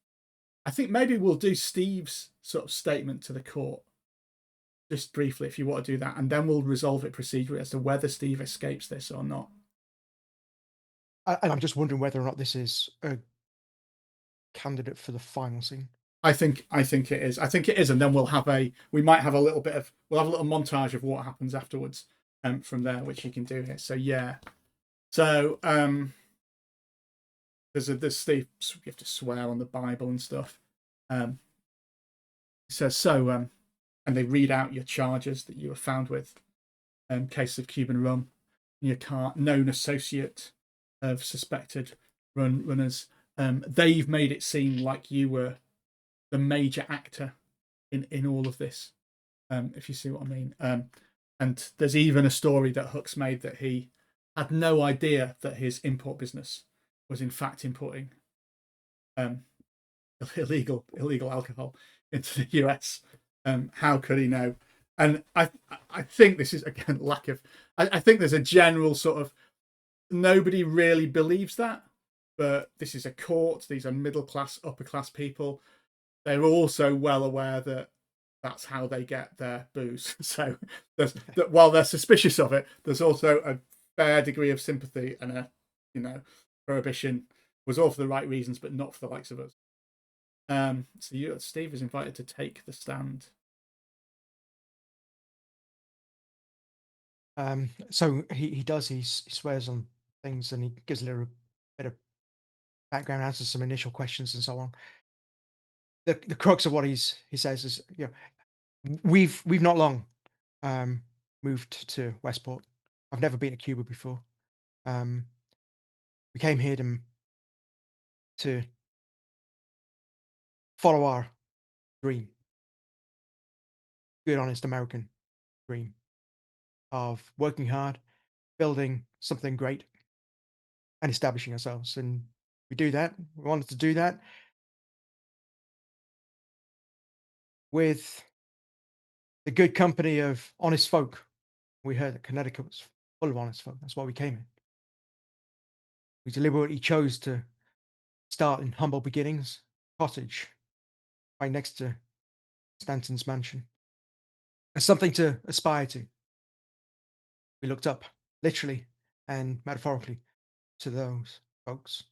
maybe we'll do Steve's sort of statement to the court just briefly, if you want to do that, and then we'll resolve it procedurally as to whether Steve escapes this or not. And I'm just wondering whether or not this is a candidate for the final scene. I think it is. I think it is, and then we'll have a little montage of what happens afterwards, from there, which you can do here. So yeah, so there's Steve. You have to swear on the Bible and stuff. It says so, and they read out your charges that you were found with. Case of Cuban rum in your car, known associate of suspected runners. They've made it seem like you were the major actor in all of this, if you see what I mean. And there's even a story that Hooks made that he had no idea that his import business was in fact importing illegal alcohol into the US. How could he know? And I think this is, again, lack of. I think there's a general sort of, nobody really believes that, but this is a court. These are middle class, upper class people. They're also well aware that that's how they get their booze. So while they're suspicious of it, there's also a fair degree of sympathy and prohibition was all for the right reasons, but not for the likes of us. So Steve is invited to take the stand. So he does. He swears on things, and he gives a little bit of background, answers some initial questions, and so on. The crux of what he says is, we've not long moved to Westport. I've never been to Cuba before. We came here to follow our dream, good, honest American dream of working hard, building something great, and establishing ourselves. And we do that. We wanted to do that with the good company of honest folk. We heard that Connecticut was full of honest folk. That's why we came in. We deliberately chose to start in humble beginnings, cottage, right next to Stanton's mansion, as something to aspire to. We looked up, literally and metaphorically, to those folks.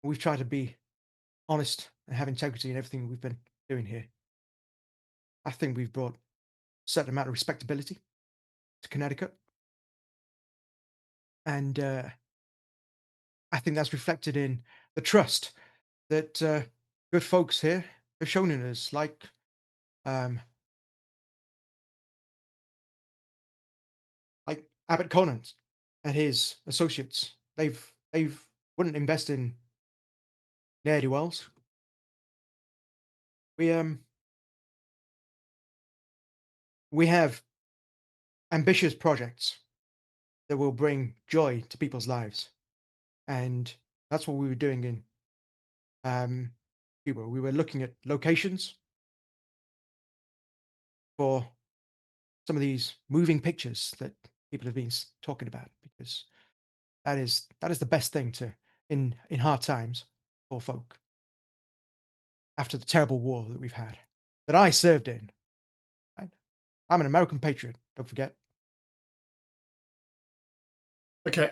We've tried to be honest and have integrity in everything we've been doing here. I think we've brought a certain amount of respectability to Connecticut. And I think that's reflected in the trust that good folks here have shown in us, like Abbott Conant and his associates. They've wouldn't invest in ne'er-do-wells. We have ambitious projects that will bring joy to people's lives, and that's what we were doing in Cuba. We were looking at locations for some of these moving pictures that people have been talking about, because that is the best thing to in hard times for folk after the terrible war that we've had, that I served in. Right? I'm an American patriot, don't forget. Okay,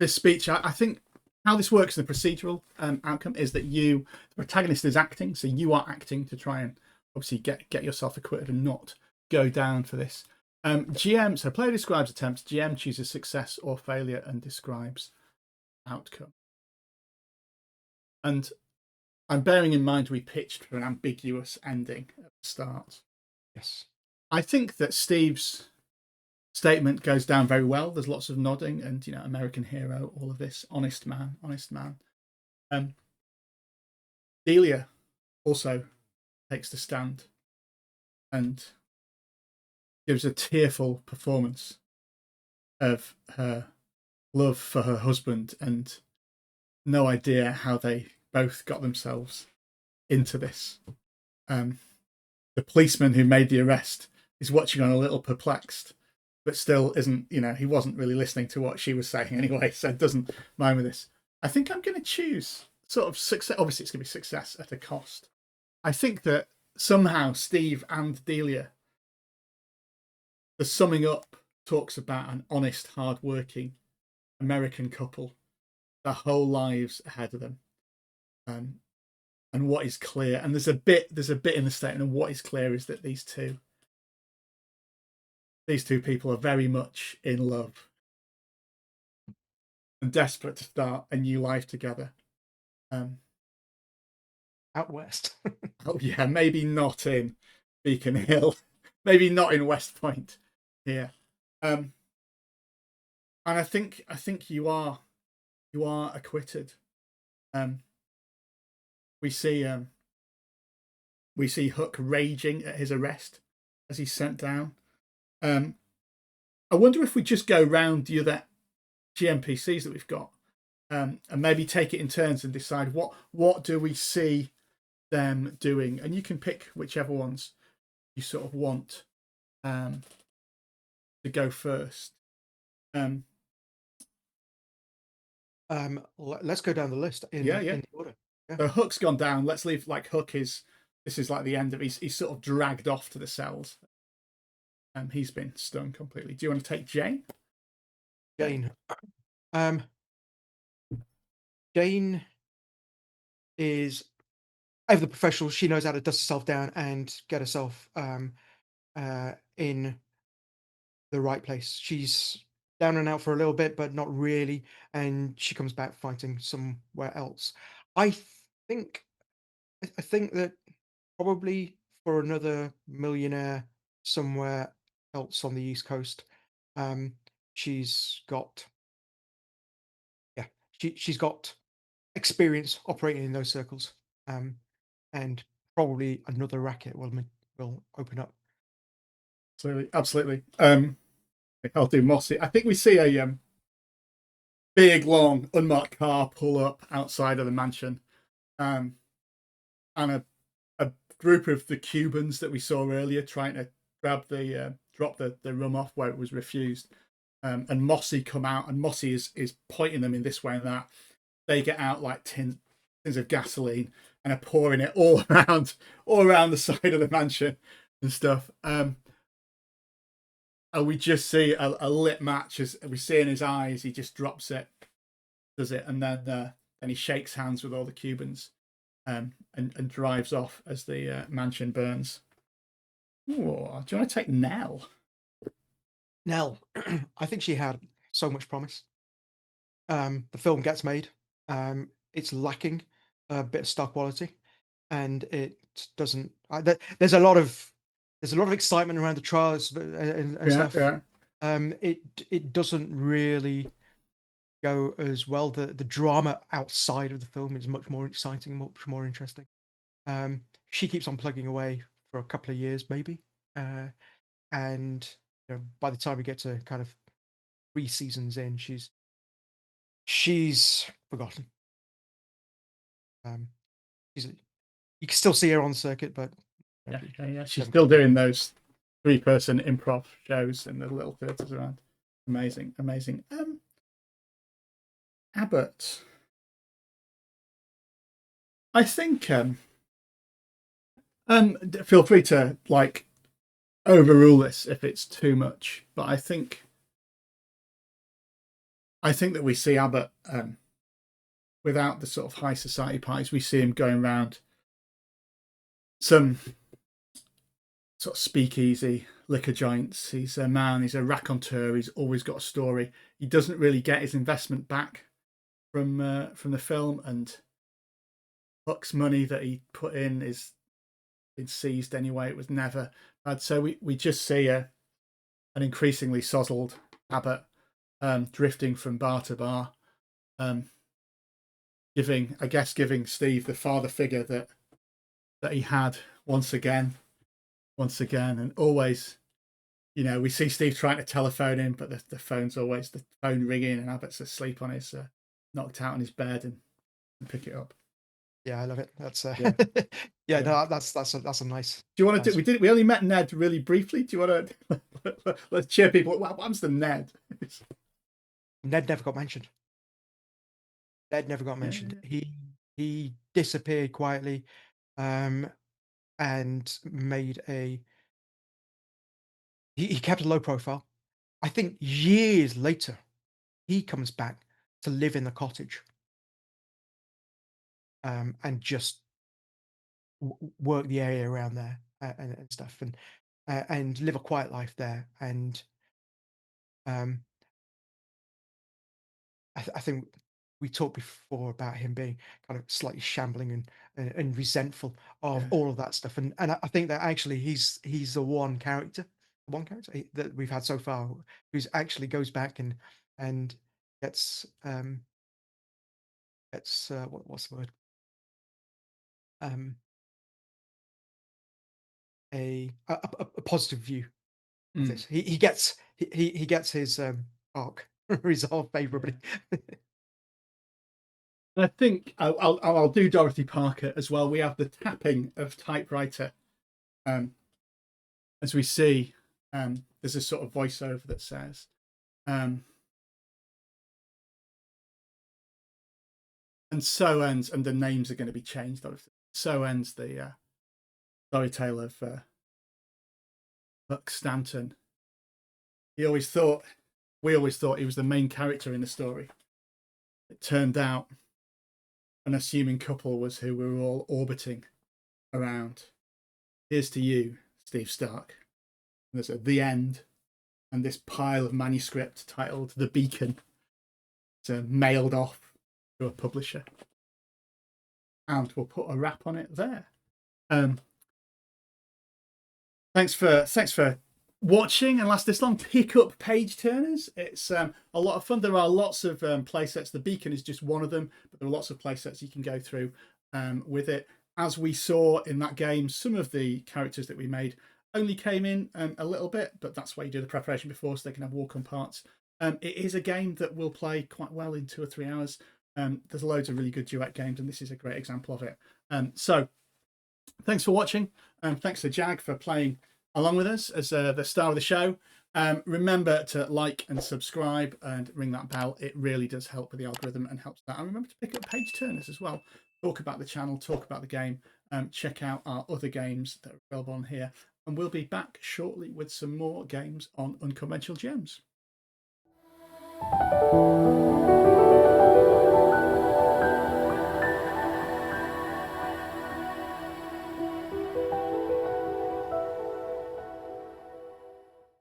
this speech, I think how this works in the procedural outcome is that the protagonist is acting, so you are acting to try and obviously get yourself acquitted and not go down for this. GM, so player describes attempts, GM chooses success or failure and describes outcome. And I'm bearing in mind we pitched for an ambiguous ending at the start. Yes. I think that Steve's statement goes down very well. There's lots of nodding and, American hero, all of this. Honest man. Delia also takes the stand and gives a tearful performance of her love for her husband and no idea how they both got themselves into this. The policeman who made the arrest is watching on a little perplexed, but still isn't, he wasn't really listening to what she was saying anyway, so doesn't mind with this. I think I'm going to choose sort of success. Obviously, it's going to be success at a cost. I think that somehow Steve and Delia, the summing up talks about an honest, hard-working American couple, their whole lives ahead of them, and what is clear. And there's a bit in the statement, and what is clear is that these two people are very much in love and desperate to start a new life together. Out west. Oh yeah, maybe not in Beacon Hill, maybe not in West Point here. And I think you are acquitted. We see Hook raging at his arrest as he's sent down. I wonder if we just go round the other GMPCs that we've got, and maybe take it in turns and decide what do we see them doing, and you can pick whichever ones you sort of want to go first. Let's go down the list in the order. Yeah. So Hook's gone down. Let's leave Hook is. This is like the end of. He's sort of dragged off to the cells. He's been stung completely. Do you want to take Jane? Jane. Jane is over the professional. She knows how to dust herself down and get herself in the right place. She's down and out for a little bit, but not really, and she comes back fighting somewhere else. I think that probably for another millionaire somewhere else on the East Coast, she's got she's got experience operating in those circles, and probably another racket will open up. Absolutely. I'll do Mossy. I think we see a big, long, unmarked car pull up outside of the mansion, and a group of the Cubans that we saw earlier trying to grab drop the rum off where it was refused. And Mossy come out, and Mossy is pointing them in this way and that. They get out like tins of gasoline and are pouring it all around the side of the mansion and stuff. And we just see a lit match as we see in his eyes. He just drops it, does it, and then he shakes hands with all the Cubans, and drives off as the mansion burns. Ooh, do you want to take Nell? Nell, I think she had so much promise. The film gets made. It's lacking a bit of star quality, and it doesn't. There's a lot of excitement around the trials and stuff. Yeah. It doesn't really go as well. The drama outside of the film is much more exciting, much more interesting. She keeps on plugging away for a couple of years, maybe, and by the time we get to kind of 3 seasons in, she's forgotten. You can still see her on the circuit, but yeah. She's still doing those 3-person improv shows in the little theatres around. Amazing. Abbott. I think feel free to overrule this if it's too much, but I think that we see Abbott without the sort of high society parties. We see him going around some sort of speakeasy liquor joints. He's a man, he's a raconteur, he's always got a story. He doesn't really get his investment back from the film, and Huck's money that he put in is been seized anyway. It was never bad. So we just see an increasingly sozzled Abbott drifting from bar to bar, giving Steve the father figure that that he had once again, and always, you know, we see Steve trying to telephone him, but the phone's always the phone ringing, and Abbott's asleep on his, knocked out on his bed, and pick it up. Yeah, I love it. That's Yeah. yeah, Yeah. no, that's a nice. Do you want to nice. do? We only met Ned really briefly. Do you want to let's cheer people? What happens to Ned? Ned never got mentioned. Ned never got mentioned. He disappeared quietly, and made a. He kept a low profile. I think years later, he comes back to live in the cottage, and just work the area around there, and stuff, and live a quiet life there. And um, I think we talked before about him being kind of slightly shambling and resentful of all of that stuff. And I think that actually he's the one character that we've had so far who's actually goes back and gets what's the word, um a positive view of this. He gets he gets his arc resolved favorably. I think I'll do Dorothy Parker as well. We have the tapping of typewriter, as we see. There's a sort of voiceover that says, and so ends, and the names are going to be changed. So ends the story tale of Buck Stanton. We always thought he was the main character in the story. It turned out an assuming couple was who we were all orbiting around. Here's to you, Steve Stark. And there's at the end, and this pile of manuscript titled The Beacon. It's mailed off to a publisher. And we'll put a wrap on it there. Thanks for watching and last this long. Pick up Page Turners. It's a lot of fun. There are lots of play sets. The Beacon is just one of them, but there are lots of play sets you can go through with it. As we saw in that game, some of the characters that we made only came in a little bit, but that's why you do the preparation before, so they can have walk-on parts. It is a game that will play quite well in 2 or 3 hours. There's loads of really good duet games, and this is a great example of it. So thanks for watching. Thanks to Jag for playing along with us as the star of the show. Remember to like and subscribe and ring that bell. It really does help with the algorithm and helps that. And remember to pick up Page Turners as well. Talk about the channel, talk about the game. Check out our other games that are available on here. And we'll be back shortly with some more games on Unconventional GMs.